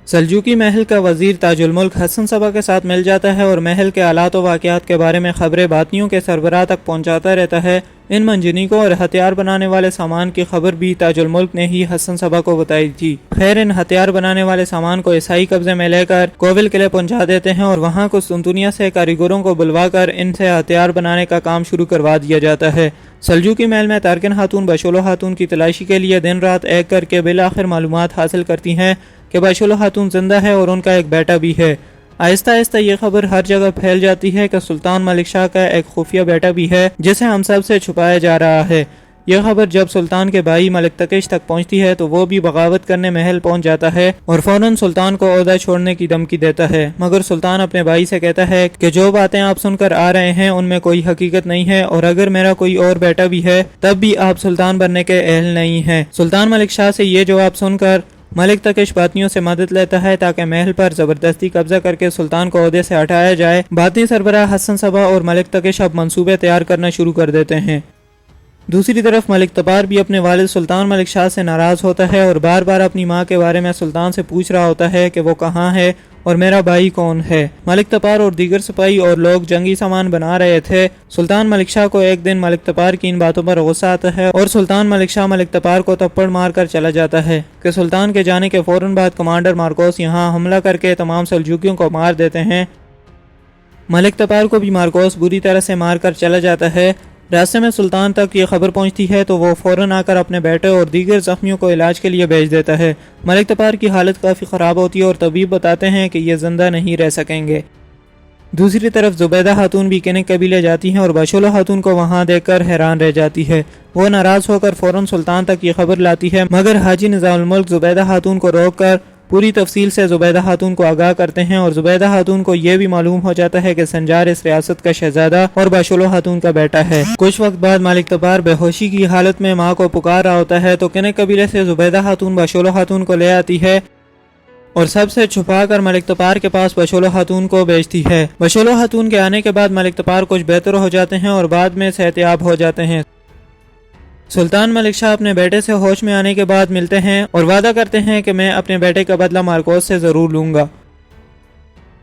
سلجوقی محل کا وزیر تاج الملک حسن صبا کے ساتھ مل جاتا ہے اور محل کے حالات و واقعات کے بارے میں خبریں باطنیوں کے سربراہ تک پہنچاتا رہتا ہے۔ ان منجنیقوں اور ہتھیار بنانے والے سامان کی خبر بھی تاج الملک نے ہی حسن صبا کو بتائی تھی۔ خیر، ان ہتھیار بنانے والے سامان کو عیسائی قبضے میں لے کر کوول قلعے پہنچا دیتے ہیں اور وہاں قسطنطنیہ سے کاریگروں کو بلوا کر ان سے ہتھیار بنانے کا کام شروع کروا دیا جاتا ہے۔ سلجوقی محل میں تارکن خاتون بشولو خاتون کی تلاشی کے لیے دن رات ایک کر کے بالآخر معلومات حاصل کرتی ہیں کہ بشولو خاتون زندہ ہے اور ان کا ایک بیٹا بھی ہے۔ آہستہ آہستہ یہ خبر ہر جگہ پھیل جاتی ہے کہ سلطان ملک شاہ کا ایک خفیہ بیٹا بھی ہے جسے ہم سب سے چھپایا جا رہا ہے۔ یہ خبر جب سلطان کے بھائی ملک تکش تک پہنچتی ہے تو وہ بھی بغاوت کرنے محل پہنچ جاتا ہے اور فوراً سلطان کو عہدہ چھوڑنے کی دھمکی دیتا ہے، مگر سلطان اپنے بھائی سے کہتا ہے کہ جو باتیں آپ سن کر آ رہے ہیں ان میں کوئی حقیقت نہیں ہے اور اگر میرا کوئی اور بیٹا بھی ہے تب بھی آپ سلطان بننے کے اہل نہیں ہیں۔ سلطان ملک شاہ سے یہ جواب سن کر ملک تکش باطنیوں سے مدد لیتا ہے تاکہ محل پر زبردستی قبضہ کر کے سلطان کو عہدے سے ہٹایا جائے۔ باطنی سربراہ حسن صبا اور ملک تکش اب منصوبے تیار کرنا شروع کر دیتے ہیں۔ دوسری طرف ملک تبار بھی اپنے والد سلطان ملک شاہ سے ناراض ہوتا ہے اور بار بار اپنی ماں کے بارے میں سلطان سے پوچھ رہا ہوتا ہے کہ وہ کہاں ہے اور میرا بھائی کون ہے۔ ملک تبار اور دیگر سپاہی اور لوگ جنگی سامان بنا رہے تھے۔ سلطان ملک شاہ کو ایک دن ملک تبار کی ان باتوں پر غصہ آتا ہے اور سلطان ملک شاہ ملک تبار کو تپڑ مار کر چلا جاتا ہے کہ سلطان کے جانے کے فوراً بعد کمانڈر مارکوس یہاں حملہ کر کے تمام سلجوقیوں کو مار دیتے ہیں۔ ملک تبار کو بھی مارکوس بری طرح سے مار کر چلا جاتا ہے۔ راستے میں سلطان تک یہ خبر پہنچتی ہے تو وہ فوراً آ کر اپنے بیٹے اور دیگر زخمیوں کو علاج کے لیے بھیج دیتا ہے۔ ملک تبار کی حالت کافی خراب ہوتی ہے اور طبیب بتاتے ہیں کہ یہ زندہ نہیں رہ سکیں گے۔ دوسری طرف زبیدہ خاتون بھی کنک قبیلے جاتی ہیں اور بشولو خاتون کو وہاں دیکھ کر حیران رہ جاتی ہے۔ وہ ناراض ہو کر فوراً سلطان تک یہ خبر لاتی ہے، مگر حاجی نظام الملک زبیدہ خاتون کو روک کر پوری تفصیل سے زبیدہ خاتون کو آگاہ کرتے ہیں اور زبیدہ خاتون کو یہ بھی معلوم ہو جاتا ہے کہ سنجار اس ریاست کا شہزادہ اور بشولو خاتون کا بیٹا ہے۔ کچھ وقت بعد ملک تبار بے ہوشی کی حالت میں ماں کو پکار رہا ہوتا ہے تو کنک قبیلے سے زبیدہ خاتون بشولو خاتون کو لے آتی ہے اور سب سے چھپا کر ملک تبار کے پاس بشولو خاتون کو بھیجتی ہے۔ بشولو خاتون کے آنے کے بعد ملک تبار کچھ بہتر ہو جاتے ہیں اور بعد میں صحتیاب ہو جاتے ہیں۔ سلطان ملک شاہ اپنے بیٹے سے ہوش میں آنے کے بعد ملتے ہیں اور وعدہ کرتے ہیں کہ میں اپنے بیٹے کا بدلہ مارکوس سے ضرور لوں گا۔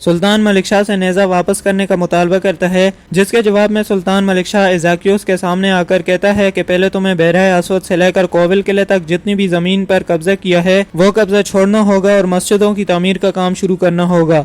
سلطان ملک شاہ سے نیزہ واپس کرنے کا مطالبہ کرتا ہے، جس کے جواب میں سلطان ملک شاہ ایزاکیوس کے سامنے آ کر کہتا ہے کہ پہلے تمہیں بحیرہ اسود سے لے کر کوول قلعے تک جتنی بھی زمین پر قبضہ کیا ہے وہ قبضہ چھوڑنا ہوگا اور مسجدوں کی تعمیر کا کام شروع کرنا ہوگا۔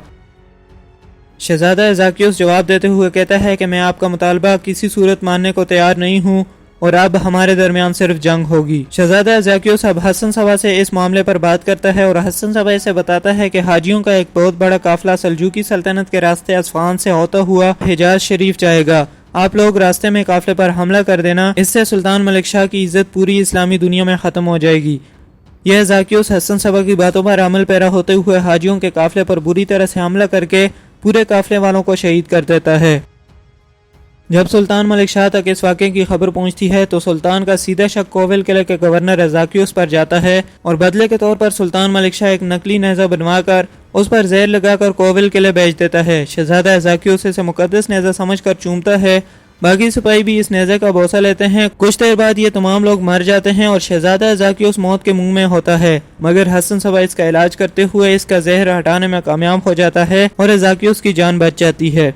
شہزادہ ایزاکیوس جواب دیتے ہوئے کہتا ہے کہ میں آپ کا مطالبہ کسی صورت ماننے کو تیار نہیں ہوں اور اب ہمارے درمیان صرف جنگ ہوگی۔ شہزادہ ایزاکیوس اب حسن صبا سے اس معاملے پر بات کرتا ہے اور حسن صبا اسے بتاتا ہے کہ حاجیوں کا ایک بہت بڑا قافلہ سلجوقی سلطنت کے راستے اصفہان سے ہوتا ہوا حجاز شریف جائے گا، آپ لوگ راستے میں قافلے پر حملہ کر دینا، اس سے سلطان ملک شاہ کی عزت پوری اسلامی دنیا میں ختم ہو جائے گی۔ یہ ایزاکیوس حسن صبا کی باتوں پر عمل پیرا ہوتے ہوئے حاجیوں کے قافلے پر بری طرح سے حملہ کر کے پورے قافلے والوں کو شہید کر دیتا ہے۔ جب سلطان ملک شاہ تک اس واقعے کی خبر پہنچتی ہے تو سلطان کا سیدھا شک کوول قلعے کے گورنر ایزاکیوس پر جاتا ہے اور بدلے کے طور پر سلطان ملک شاہ ایک نقلی نیزہ بنوا کر اس پر زہر لگا کر کوول قلعے بھیج دیتا ہے۔ شہزادہ ایزاکیوس اسے مقدس نیزہ سمجھ کر چومتا ہے، باقی سپاہی بھی اس نیزے کا بوسہ لیتے ہیں۔ کچھ دیر بعد یہ تمام لوگ مر جاتے ہیں اور شہزادہ ایزاکیوس موت کے منہ میں ہوتا ہے، مگر حسن صبا اس کا علاج کرتے ہوئے اس کا زہر ہٹانے میں کامیاب ہو جاتا ہے اور ایزاکیوس کی جان بچ جاتی ہے۔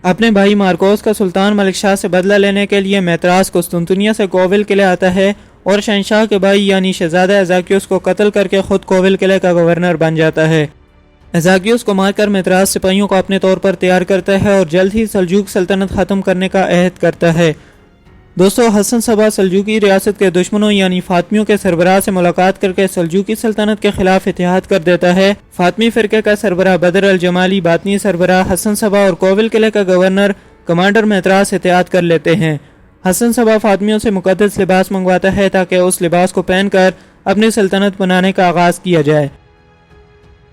اپنے بھائی مارکوس کا سلطان ملک شاہ سے بدلہ لینے کے لیے میتراس قسطنطنیہ سے کوول قلعے آتا ہے اور شہنشاہ کے بھائی یعنی شہزادہ ایزاکیوس کو قتل کر کے خود کوول قلعے کا گورنر بن جاتا ہے۔ ایزاکیوس کو مار کر میتراس سپاہیوں کو اپنے طور پر تیار کرتا ہے اور جلد ہی سلجوق سلطنت ختم کرنے کا عہد کرتا ہے۔ دوستو، حسن صبا سلجوقی ریاست کے دشمنوں یعنی فاطمیوں کے سربراہ سے ملاقات کر کے سلجوقی سلطنت کے خلاف اتحاد کر دیتا ہے۔ فاطمی فرقے کا سربراہ بدر الجمالی، باطنی سربراہ حسن صبا اور کوول قلعے کا گورنر کمانڈر میتراس اتحاد کر لیتے ہیں۔ حسن صبا فاطمیوں سے مقدس لباس منگواتا ہے تاکہ اس لباس کو پہن کر اپنی سلطنت بنانے کا آغاز کیا جائے۔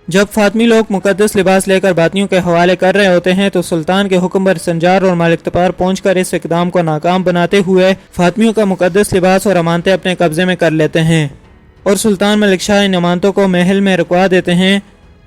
جب فاطمی لوگ مقدس لباس لے کر باطنیوں کے حوالے کر رہے ہوتے ہیں تو سلطان کے حکم پر سنجار اور ملک تپار پہنچ کر اس اقدام کو ناکام بناتے ہوئے فاطمیوں کا مقدس لباس اور امانتیں اپنے قبضے میں کر لیتے ہیں اور سلطان ملک شاہ ان امانتوں کو محل میں رکوا دیتے ہیں۔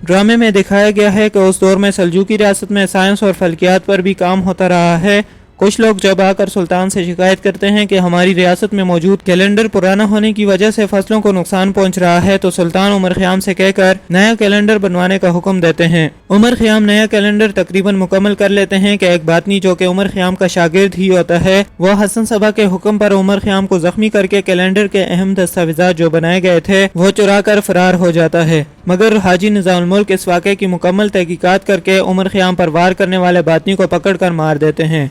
ڈرامے میں دکھایا گیا ہے کہ اس دور میں سلجوقی ریاست میں سائنس اور فلکیات پر بھی کام ہوتا رہا ہے۔ کچھ لوگ جب آ کر سلطان سے شکایت کرتے ہیں کہ ہماری ریاست میں موجود کیلنڈر پرانا ہونے کی وجہ سے فصلوں کو نقصان پہنچ رہا ہے تو سلطان عمر خیام سے کہہ کر نیا کیلنڈر بنوانے کا حکم دیتے ہیں۔ عمر خیام نیا کیلنڈر تقریباً مکمل کر لیتے ہیں کہ ایک باطنی جو کہ عمر خیام کا شاگرد ہی ہوتا ہے وہ حسن صبا کے حکم پر عمر خیام کو زخمی کر کے کیلنڈر کے اہم دستاویزات جو بنائے گئے تھے وہ چرا کر فرار ہو جاتا ہے، مگر حاجی نظام الملک اس واقعے کی مکمل تحقیقات کر کے عمر خیام پر وار کرنے والے باطنی کو پکڑ کر مار دیتے ہیں۔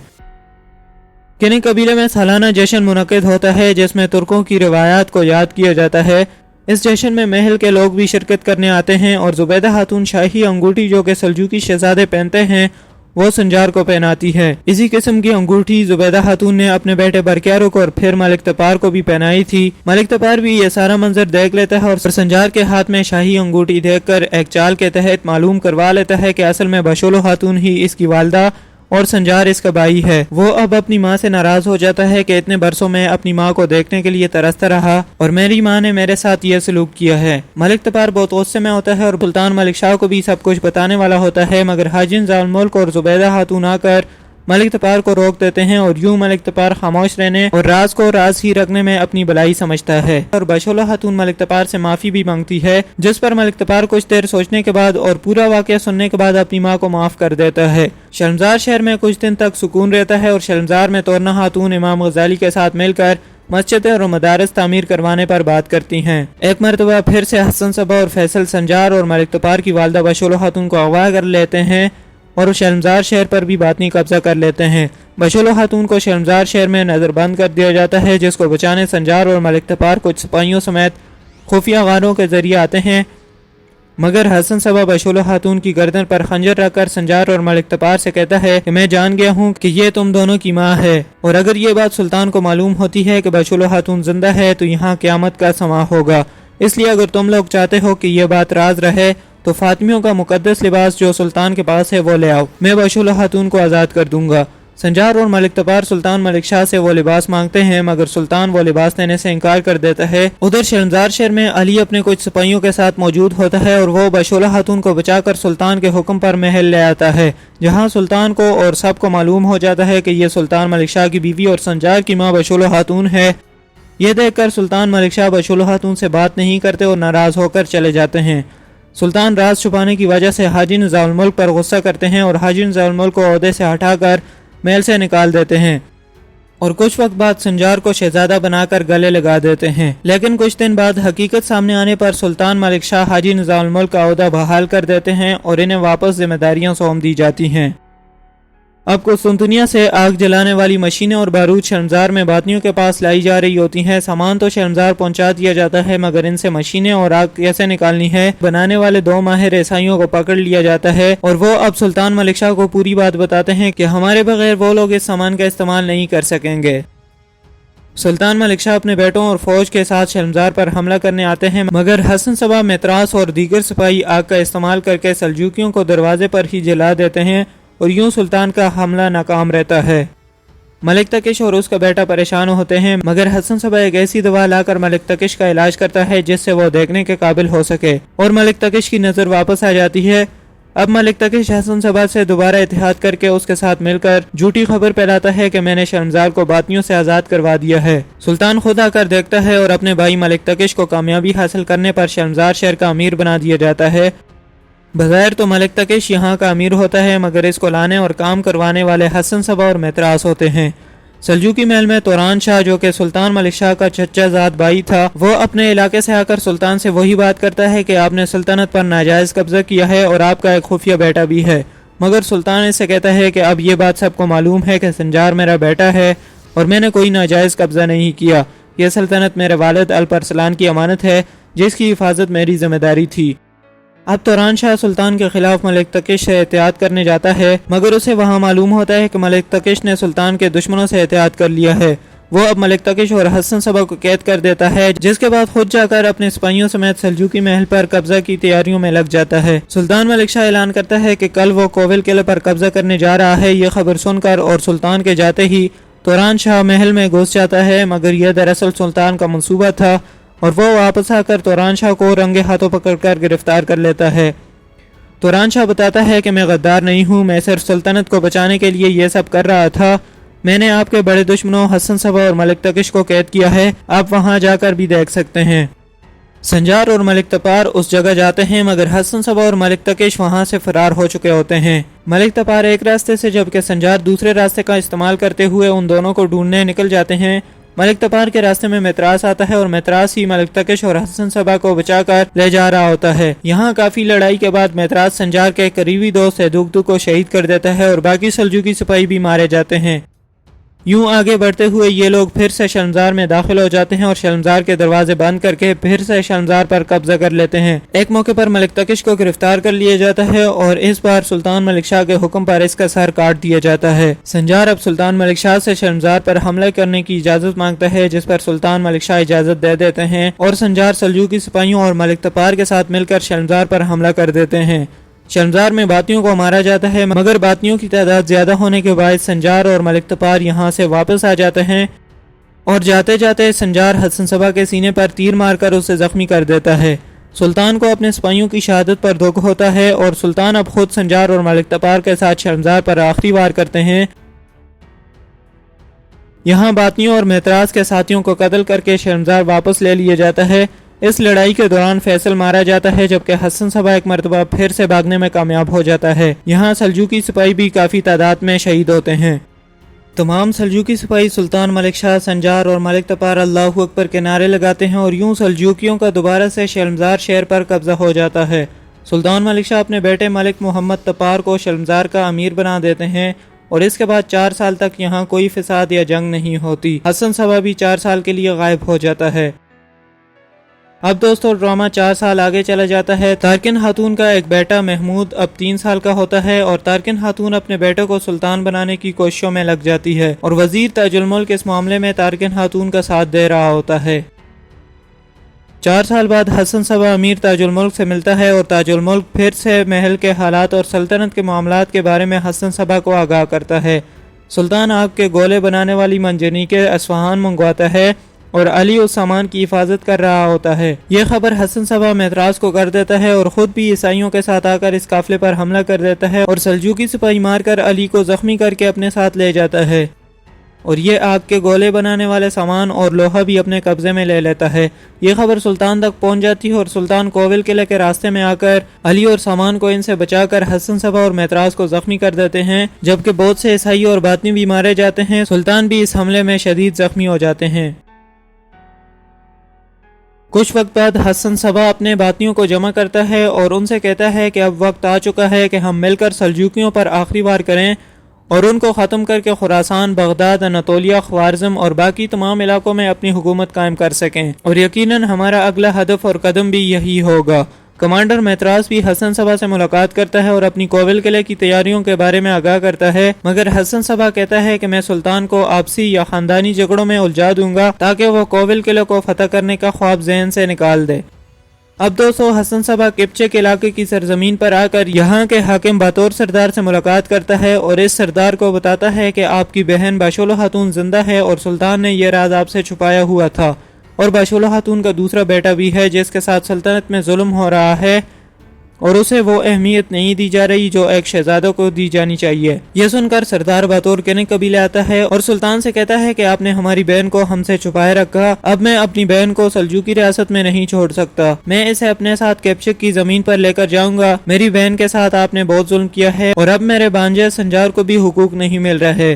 کنی قبیلے میں سالانہ جشن منعقد ہوتا ہے جس میں ترکوں کی روایات کو یاد کیا جاتا ہے۔ اس جشن میں محل کے لوگ بھی شرکت کرنے آتے ہیں اور زبیدہ خاتون شاہی انگوٹھی جو کہ سلجوقی شہزادے پہنتے ہیں وہ سنجار کو پہناتی ہے۔ اسی قسم کی انگوٹھی زبیدہ خاتون نے اپنے بیٹے برقیارق اور پھر ملک تپار کو بھی پہنائی تھی۔ ملک تپار بھی یہ سارا منظر دیکھ لیتا ہے اور سنجار کے ہاتھ میں شاہی انگوٹھی دیکھ کر ایک چال کے تحت معلوم کروا لیتا ہے کہ اصل میں بشولو خاتون ہی اس کی والدہ اور سنجار اس کا بھائی ہے۔ وہ اب اپنی ماں سے ناراض ہو جاتا ہے کہ اتنے برسوں میں اپنی ماں کو دیکھنے کے لیے ترستا رہا اور میری ماں نے میرے ساتھ یہ سلوک کیا ہے۔ ملک تپار بہت غصے میں ہوتا ہے اور سلطان ملک شاہ کو بھی سب کچھ بتانے والا ہوتا ہے، مگر حاجی نظام الملک اور زبیدہ خاتون آ کر ملک تپار کو روک دیتے ہیں اور یوں ملک تپار خاموش رہنے اور راز کو راز ہی رکھنے میں اپنی بلائی سمجھتا ہے اور بشولہ خاتون ملک تپار سے معافی بھی مانگتی ہے، جس پر ملک تپار کچھ دیر سوچنے کے بعد اور پورا واقعہ سننے کے بعد اپنی ماں کو معاف کر دیتا ہے۔ شرمزار شہر میں کچھ دن تک سکون رہتا ہے اور شرمزار میں تورنا خاتون امام غزالی کے ساتھ مل کر مسجدیں اور مدارس تعمیر کروانے پر بات کرتی ہیں۔ ایک مرتبہ پھر سے حسن صبا اور فیصل سنجار اور ملک تپار کی والدہ بشولہ خاتون کو اغوا کر لیتے ہیں اور شرمزار شہر پر بھی باطنی قبضہ کر لیتے ہیں۔ بشولہ خاتون کو شرمزار شہر میں نظر بند کر دیا جاتا ہے، جس کو بچانے سنجار اور ملک تپار کچھ سپاہیوں سمیت خفیہ غاروں کے ذریعے آتے ہیں، مگر حسن صبا بشولہ خاتون کی گردن پر خنجر رکھ کر سنجار اور ملک تپار سے کہتا ہے کہ میں جان گیا ہوں کہ یہ تم دونوں کی ماں ہے، اور اگر یہ بات سلطان کو معلوم ہوتی ہے کہ بشولہ خاتون زندہ ہے تو یہاں قیامت کا سماں ہوگا، اس لیے اگر تم لوگ چاہتے ہو کہ یہ بات راز رہے تو فاطمیوں کا مقدس لباس جو سلطان کے پاس ہے وہ لے آؤ، میں بشولہ خاتون کو آزاد کر دوں گا۔ سنجار اور ملک تپار سلطان ملک شاہ سے وہ لباس مانگتے ہیں، مگر سلطان وہ لباس دینے سے انکار کر دیتا ہے۔ ادھر شرمزار شہر میں علی اپنے کچھ سپاہیوں کے ساتھ موجود ہوتا ہے اور وہ بشولہ خاتون کو بچا کر سلطان کے حکم پر محل لے آتا ہے، جہاں سلطان کو اور سب کو معلوم ہو جاتا ہے کہ یہ سلطان ملک شاہ کی بیوی اور سنجار کی ماں بشولہ خاتون ہے۔ یہ دیکھ کر سلطان ملک شاہ بشولہ خاتون سے بات نہیں کرتے اور ناراض ہو کر چلے جاتے ہیں۔ سلطان راز چھپانے کی وجہ سے حاجی نظام الملک پر غصہ کرتے ہیں اور حاجی نظام الملک کو عہدے سے ہٹا کر محل سے نکال دیتے ہیں اور کچھ وقت بعد سنجار کو شہزادہ بنا کر گلے لگا دیتے ہیں۔ لیکن کچھ دن بعد حقیقت سامنے آنے پر سلطان ملک شاہ حاجی نظام الملک کا عہدہ بحال کر دیتے ہیں اور انہیں واپس ذمہ داریاں سونپ دی جاتی ہیں۔ اب قسطنطنیہ سے آگ جلانے والی مشینیں اور بارود شرمزار میں باطنیوں کے پاس لائی جا رہی ہوتی ہیں۔ سامان تو شرمزار پہنچا دیا جاتا ہے مگر ان سے مشینیں اور آگ کیسے نکالنی ہے بنانے والے 2 ماہر عیسائیوں کو پکڑ لیا جاتا ہے اور وہ اب سلطان ملک شاہ کو پوری بات بتاتے ہیں کہ ہمارے بغیر وہ لوگ اس سامان کا استعمال نہیں کر سکیں گے۔ سلطان ملک شاہ اپنے بیٹوں اور فوج کے ساتھ شرمزار پر حملہ کرنے آتے ہیں مگر حسن صبا، متراس اور دیگر سپاہی آگ کا استعمال کر کے سلجوکیوں کو دروازے پر ہی جلا دیتے ہیں اور یوں سلطان کا حملہ ناکام رہتا ہے۔ ملک تکش اور اس کا بیٹا پریشان ہوتے ہیں مگر حسن صبا ایک ایسی دوا لا کر ملک تکش کا علاج کرتا ہے جس سے وہ دیکھنے کے قابل ہو سکے اور ملک تکش کی نظر واپس آ جاتی ہے۔ اب ملک تکش حسن صبا سے دوبارہ اتحاد کر کے اس کے ساتھ مل کر جھوٹی خبر پھیلاتا ہے کہ میں نے شرمزار کو باطنیوں سے آزاد کروا دیا ہے۔ سلطان خود آ کر دیکھتا ہے اور اپنے بھائی ملک تکش کو کامیابی حاصل کرنے پر شرمزار شہر کا امیر بنا دیا جاتا ہے۔ بظاہر تو ملک تکش یہاں کا امیر ہوتا ہے مگر اس کو لانے اور کام کروانے والے حسن صبا اور متراس ہوتے ہیں۔ سلجوکی محل میں توران شاہ جو کہ سلطان ملک شاہ کا چچا زاد بھائی تھا، وہ اپنے علاقے سے آ کر سلطان سے وہی بات کرتا ہے کہ آپ نے سلطنت پر ناجائز قبضہ کیا ہے اور آپ کا ایک خفیہ بیٹا بھی ہے، مگر سلطان اس سے کہتا ہے کہ اب یہ بات سب کو معلوم ہے کہ سنجار میرا بیٹا ہے اور میں نے کوئی ناجائز قبضہ نہیں کیا۔ یہ سلطنت میرے والد الپرسلان کی امانت ہے جس کی حفاظت میری ذمہ داری تھی۔ اب توران شاہ سلطان کے خلاف ملک تکش سے احتیاط کرنے جاتا ہے مگر اسے وہاں معلوم ہوتا ہے کہ ملک تکش نے سلطان کے دشمنوں سے احتیاط کر لیا ہے۔ وہ اب ملک تکش اور حسن صبا کو قید کر دیتا ہے جس کے بعد خود جا کر اپنے سپاہیوں سمیت سلجوکی محل پر قبضہ کی تیاریوں میں لگ جاتا ہے۔ سلطان ملک شاہ اعلان کرتا ہے کہ کل وہ کوول قلعہ پر قبضہ کرنے جا رہا ہے۔ یہ خبر سن کر اور سلطان کے جاتے ہی توران شاہ محل میں گھس جاتا ہے مگر یہ دراصل سلطان کا منصوبہ تھا اور وہ واپس آ کر توران شاہ کو رنگے ہاتھوں پکڑ کر گرفتار کر لیتا ہے۔ توران شاہ بتاتا ہے کہ میں غدار نہیں ہوں، میں صرف سلطنت کو بچانے کے لیے یہ سب کر رہا تھا۔ میں نے آپ کے بڑے دشمنوں حسن صبا اور ملک تکش کو قید کیا ہے، آپ وہاں جا کر بھی دیکھ سکتے ہیں۔ سنجار اور ملک تپار اس جگہ جاتے ہیں مگر حسن صبا اور ملک تکش وہاں سے فرار ہو چکے ہوتے ہیں۔ ملک تپار ایک راستے سے جبکہ سنجار دوسرے راستے کا استعمال کرتے ہوئے ان دونوں کو ڈھونڈنے نکل جاتے ہیں۔ ملک تپار کے راستے میں متراس آتا ہے اور متراس ہی ملک تکش اور حسن صبا کو بچا کر لے جا رہا ہوتا ہے۔ یہاں کافی لڑائی کے بعد متراس سنجار کے قریبی دوست ہیدوکتو کو شہید کر دیتا ہے اور باقی سلجوکی سپاہی بھی مارے جاتے ہیں۔ یوں آگے بڑھتے ہوئے یہ لوگ پھر سے شرمزار میں داخل ہو جاتے ہیں اور شرمزار کے دروازے بند کر کے پھر سے شرمزار پر قبضہ کر لیتے ہیں۔ ایک موقع پر ملک تکش کو گرفتار کر لیا جاتا ہے اور اس بار سلطان ملک شاہ کے حکم پر اس کا سر کاٹ دیا جاتا ہے۔ سنجار اب سلطان ملک شاہ سے شرمزار پر حملہ کرنے کی اجازت مانگتا ہے جس پر سلطان ملک شاہ اجازت دے دیتے ہیں اور سنجار سلجوکی سپاہیوں اور ملک تپار کے ساتھ مل کر شرمزار پر حملہ کر دیتے ہیں۔ شرمزار میں باطنیوں کو مارا جاتا ہے مگر باطنیوں کی تعداد زیادہ ہونے کے باعث سنجار اور ملک تپار یہاں سے واپس آ جاتے ہیں اور جاتے جاتے سنجار حسن صبا کے سینے پر تیر مار کر اسے زخمی کر دیتا ہے۔ سلطان کو اپنے سپاہیوں کی شہادت پر دکھ ہوتا ہے اور سلطان اب خود سنجار اور ملک تپار کے ساتھ شرمزار پر آخری وار کرتے ہیں۔ یہاں باطنیوں اور متراس کے ساتھیوں کو قتل کر کے شرمزار واپس لے لیا جاتا ہے۔ اس لڑائی کے دوران فیصل مارا جاتا ہے جبکہ حسن صبا ایک مرتبہ پھر سے بھاگنے میں کامیاب ہو جاتا ہے۔ یہاں سلجوکی سپاہی بھی کافی تعداد میں شہید ہوتے ہیں۔ تمام سلجوکی سپاہی سلطان ملک شاہ، سنجار اور ملک تپار اللہ اکبر کے نعرے لگاتے ہیں اور یوں سلجوکیوں کا دوبارہ سے شرمزار شہر پر قبضہ ہو جاتا ہے۔ سلطان ملک شاہ اپنے بیٹے ملک محمد تپار کو شرمزار کا امیر بنا دیتے ہیں اور اس کے بعد 4 سال تک یہاں کوئی فساد یا جنگ نہیں ہوتی۔ حسن صبا بھی 4 سال کے لیے غائب ہو جاتا ہے۔ اب دوستو ڈرامہ 4 سال آگے چلا جاتا ہے۔ تارکن خاتون کا ایک بیٹا محمود اب 3 سال کا ہوتا ہے اور تارکن خاتون اپنے بیٹے کو سلطان بنانے کی کوششوں میں لگ جاتی ہے اور وزیر تاج الملک اس معاملے میں تارکن خاتون کا ساتھ دے رہا ہوتا ہے۔ 4 سال بعد حسن صبا امیر تاج الملک سے ملتا ہے اور تاج الملک پھر سے محل کے حالات اور سلطنت کے معاملات کے بارے میں حسن صبا کو آگاہ کرتا ہے۔ سلطان آگ کے گولے بنانے والی منجنیق اصفہان منگواتا ہے اور علی اس سامان کی حفاظت کر رہا ہوتا ہے۔ یہ خبر حسن صبا متراس کو کر دیتا ہے اور خود بھی عیسائیوں کے ساتھ آ کر اس قافلے پر حملہ کر دیتا ہے اور سلجوکی سپاہی مار کر علی کو زخمی کر کے اپنے ساتھ لے جاتا ہے۔ اور یہ آگ کے گولے بنانے والے سامان اور لوہا بھی اپنے قبضے میں لے لیتا ہے۔ یہ خبر سلطان تک پہنچ جاتی ہے اور سلطان کوول قلعے کے راستے میں آ کر علی اور سامان کو ان سے بچا کر حسن صبا اور میتراس کو زخمی کر دیتے ہیں، جبکہ بہت سے عیسائی اور باطنی بھی مارے جاتے ہیں۔ سلطان بھی اس حملے میں شدید زخمی ہو جاتے ہیں۔ کچھ وقت بعد حسن صبا اپنے باطنیوں کو جمع کرتا ہے اور ان سے کہتا ہے کہ اب وقت آ چکا ہے کہ ہم مل کر سلجوکیوں پر آخری وار کریں اور ان کو ختم کر کے خراسان، بغداد، اناطولیہ، خوارزم اور باقی تمام علاقوں میں اپنی حکومت قائم کر سکیں، اور یقیناً ہمارا اگلا ہدف اور قدم بھی یہی ہوگا۔ کمانڈر میتراس بھی حسن صبا سے ملاقات کرتا ہے اور اپنی کوول قلعے کی تیاریوں کے بارے میں آگاہ کرتا ہے، مگر حسن صبا کہتا ہے کہ میں سلطان کو آپسی یا خاندانی جھگڑوں میں الجھا دوں گا تاکہ وہ کوول قلعے کو فتح کرنے کا خواب ذہن سے نکال دے۔ اب دوستو، حسن صبا کپچے کے علاقے کی سرزمین پر آ کر یہاں کے حاکم باتور سردار سے ملاقات کرتا ہے اور اس سردار کو بتاتا ہے کہ آپ کی بہن باشولو خاتون زندہ ہے اور سلطان نے یہ راز آپ سے چھپایا ہوا تھا، اور باشولو خاتون کا دوسرا بیٹا بھی ہے جس کے ساتھ سلطنت میں ظلم ہو رہا ہے اور اسے وہ اہمیت نہیں دی جا رہی جو ایک شہزادہ کو دی جانی چاہیے۔ یہ سن کر سردار باتور کنے قبیلے آتا ہے اور سلطان سے کہتا ہے کہ آپ نے ہماری بہن کو ہم سے چھپائے رکھا، اب میں اپنی بہن کو سلجوکی ریاست میں نہیں چھوڑ سکتا، میں اسے اپنے ساتھ کیپچک کی زمین پر لے کر جاؤں گا۔ میری بہن کے ساتھ آپ نے بہت ظلم کیا ہے اور اب میرے بانجے سنجار کو بھی حقوق نہیں مل رہے۔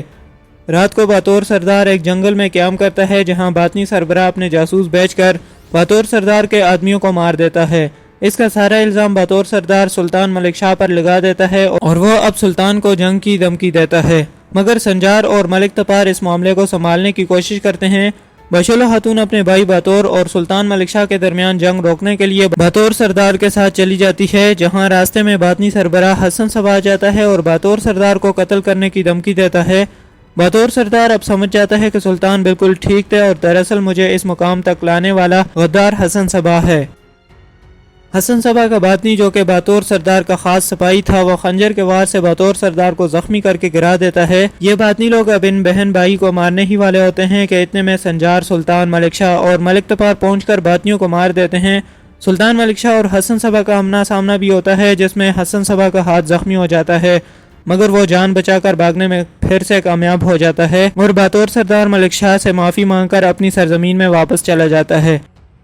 رات کو باتور سردار ایک جنگل میں قیام کرتا ہے جہاں باطنی سربراہ اپنے جاسوس بھیج کر باتور سردار کے آدمیوں کو مار دیتا ہے۔ اس کا سارا الزام باتور سردار سلطان ملک شاہ پر لگا دیتا ہے اور وہ اب سلطان کو جنگ کی دھمکی دیتا ہے، مگر سنجار اور ملک تپار اس معاملے کو سنبھالنے کی کوشش کرتے ہیں۔ باشولو خاتون اپنے بھائی باتور اور سلطان ملک شاہ کے درمیان جنگ روکنے کے لیے باتور سردار کے ساتھ چلی جاتی ہے، جہاں راستے میں باطنی سربراہ حسن صبا آ جاتا ہے اور باتور سردار کو قتل کرنے کی دھمکی دیتا ہے۔ باتور سردار اب سمجھ جاتا ہے کہ سلطان بالکل ٹھیک تھے اور دراصل مجھے اس مقام تک لانے والا غدار حسن صبا ہے۔ حسن صبا کا باطنی جو کہ باتور سردار کا خاص سپاہی تھا، وہ خنجر کے وار سے باتور سردار کو زخمی کر کے گرا دیتا ہے۔ یہ باطنی لوگ اب ان بہن بھائی کو مارنے ہی والے ہوتے ہیں کہ اتنے میں سنجار، سلطان ملک شاہ اور ملک تپار پہنچ کر باطنیوں کو مار دیتے ہیں۔ سلطان ملک شاہ اور حسن صبا کا آمنا سامنا بھی ہوتا ہے جس میں حسن صبا کا ہاتھ زخمی ہو جاتا ہے، مگر وہ جان بچا کر بھاگنے میں پھر سے کامیاب ہو جاتا ہے اور باتور سردار ملک شاہ سے معافی مانگ کر اپنی سرزمین میں واپس چلا جاتا ہے۔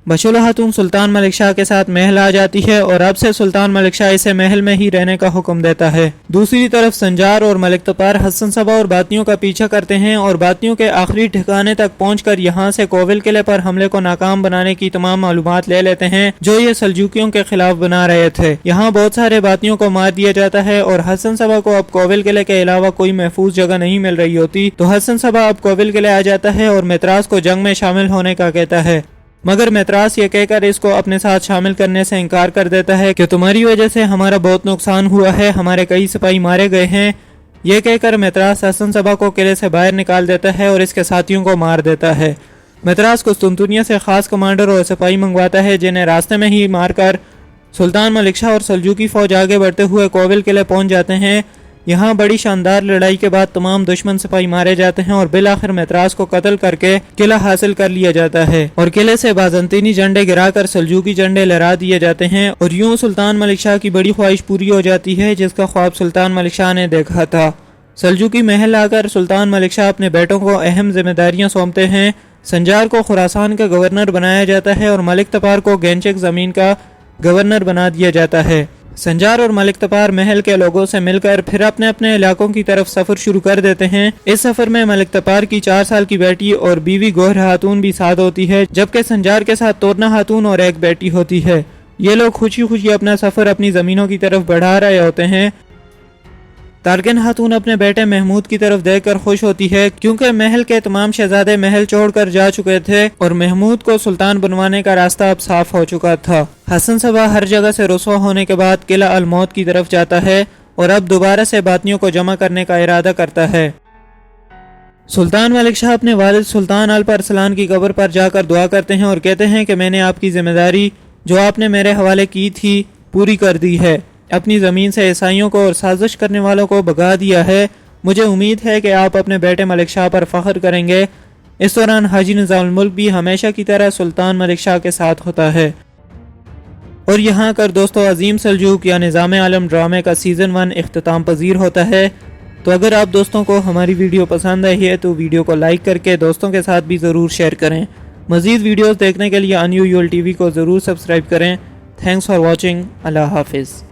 باشولو خاتون سلطان ملک شاہ کے ساتھ محل آ جاتی ہے اور اب سے سلطان ملک شاہ اسے محل میں ہی رہنے کا حکم دیتا ہے۔ دوسری طرف سنجار اور ملک تپار حسن صبا اور باطنیوں کا پیچھا کرتے ہیں اور باطنیوں کے آخری ٹھکانے تک پہنچ کر یہاں سے کوول قلعے پر حملے کو ناکام بنانے کی تمام معلومات لے لیتے ہیں جو یہ سلجوکیوں کے خلاف بنا رہے تھے۔ یہاں بہت سارے باطنیوں کو مار دیا جاتا ہے اور حسن صبا کو اب کوول قلعے کے علاوہ کوئی محفوظ جگہ نہیں مل رہی ہوتی، تو حسن صبا اب کوول قلعے آ جاتا ہے اور میتراس کو جنگ میں شامل ہونے کا کہتا ہے، مگر میتراس یہ کہہ کر اس کو اپنے ساتھ شامل کرنے سے انکار کر دیتا ہے کہ تمہاری وجہ سے ہمارا بہت نقصان ہوا ہے، ہمارے کئی سپاہی مارے گئے ہیں۔ یہ کہہ کر میتراس حسن صبا کو قلعے سے باہر نکال دیتا ہے اور اس کے ساتھیوں کو مار دیتا ہے۔ میتراس قسطنطنیہ سے خاص کمانڈر اور سپاہی منگواتا ہے جنہیں راستے میں ہی مار کر سلطان ملک شاہ اور سلجوکی فوج آگے بڑھتے ہوئے کوول قلعے پہنچ جاتے ہیں۔ یہاں بڑی شاندار لڑائی کے بعد تمام دشمن سپاہی مارے جاتے ہیں اور بالآخر میتراس کو قتل کر کے قلعہ حاصل کر لیا جاتا ہے اور قلعے سے بازنطینی جھنڈے گرا کر سلجوکی جھنڈے لہرا دیے جاتے ہیں، اور یوں سلطان ملک شاہ کی بڑی خواہش پوری ہو جاتی ہے جس کا خواب سلطان ملک شاہ نے دیکھا تھا۔ سلجوکی محل آ کر سلطان ملک شاہ اپنے بیٹوں کو اہم ذمہ داریاں سونپتے ہیں۔ سنجار کو خراسان کا گورنر بنایا جاتا ہے اور ملک تپار کو گینچک زمین کا گورنر بنا دیا جاتا ہے۔ سنجار اور ملک تپار محل کے لوگوں سے مل کر پھر اپنے اپنے علاقوں کی طرف سفر شروع کر دیتے ہیں۔ اس سفر میں ملک تپار کی 4 سال کی بیٹی اور بیوی گوہر خاتون بھی ساتھ ہوتی ہے، جبکہ سنجار کے ساتھ تورنا خاتون اور ایک بیٹی ہوتی ہے۔ یہ لوگ خوشی خوشی اپنا سفر اپنی زمینوں کی طرف بڑھا رہے ہوتے ہیں۔ تارکن خاتون اپنے بیٹے محمود کی طرف دیکھ کر خوش ہوتی ہے کیونکہ محل کے تمام شہزادے محل چھوڑ کر جا چکے تھے اور محمود کو سلطان بنوانے کا راستہ اب صاف ہو چکا تھا۔ حسن صبا ہر جگہ سے رسوا ہونے کے بعد قلعہ الموت کی طرف جاتا ہے اور اب دوبارہ سے باطنیوں کو جمع کرنے کا ارادہ کرتا ہے۔ سلطان ملک شاہ اپنے والد سلطان الپ ارسلان کی قبر پر جا کر دعا کرتے ہیں اور کہتے ہیں کہ میں نے آپ کی ذمہ داری جو آپ نے میرے حوالے کی تھی پوری کر دی ہے، اپنی زمین سے عیسائیوں کو اور سازش کرنے والوں کو بھگا دیا ہے۔ مجھے امید ہے کہ آپ اپنے بیٹے ملک شاہ پر فخر کریں گے۔ اس دوران حاجی نظام الملک بھی ہمیشہ کی طرح سلطان ملک شاہ کے ساتھ ہوتا ہے۔ اور یہاں کر دوستو عظیم سلجوق یا نظام عالم ڈرامے کا سیزن 1 اختتام پذیر ہوتا ہے۔ تو اگر آپ دوستوں کو ہماری ویڈیو پسند آئی ہے تو ویڈیو کو لائک کر کے دوستوں کے ساتھ بھی ضرور شیئر کریں۔ مزید ویڈیوز دیکھنے کے لیے ان یو ٹی وی کو ضرور سبسکرائب کریں۔ Thanks for watching. اللہ حافظ۔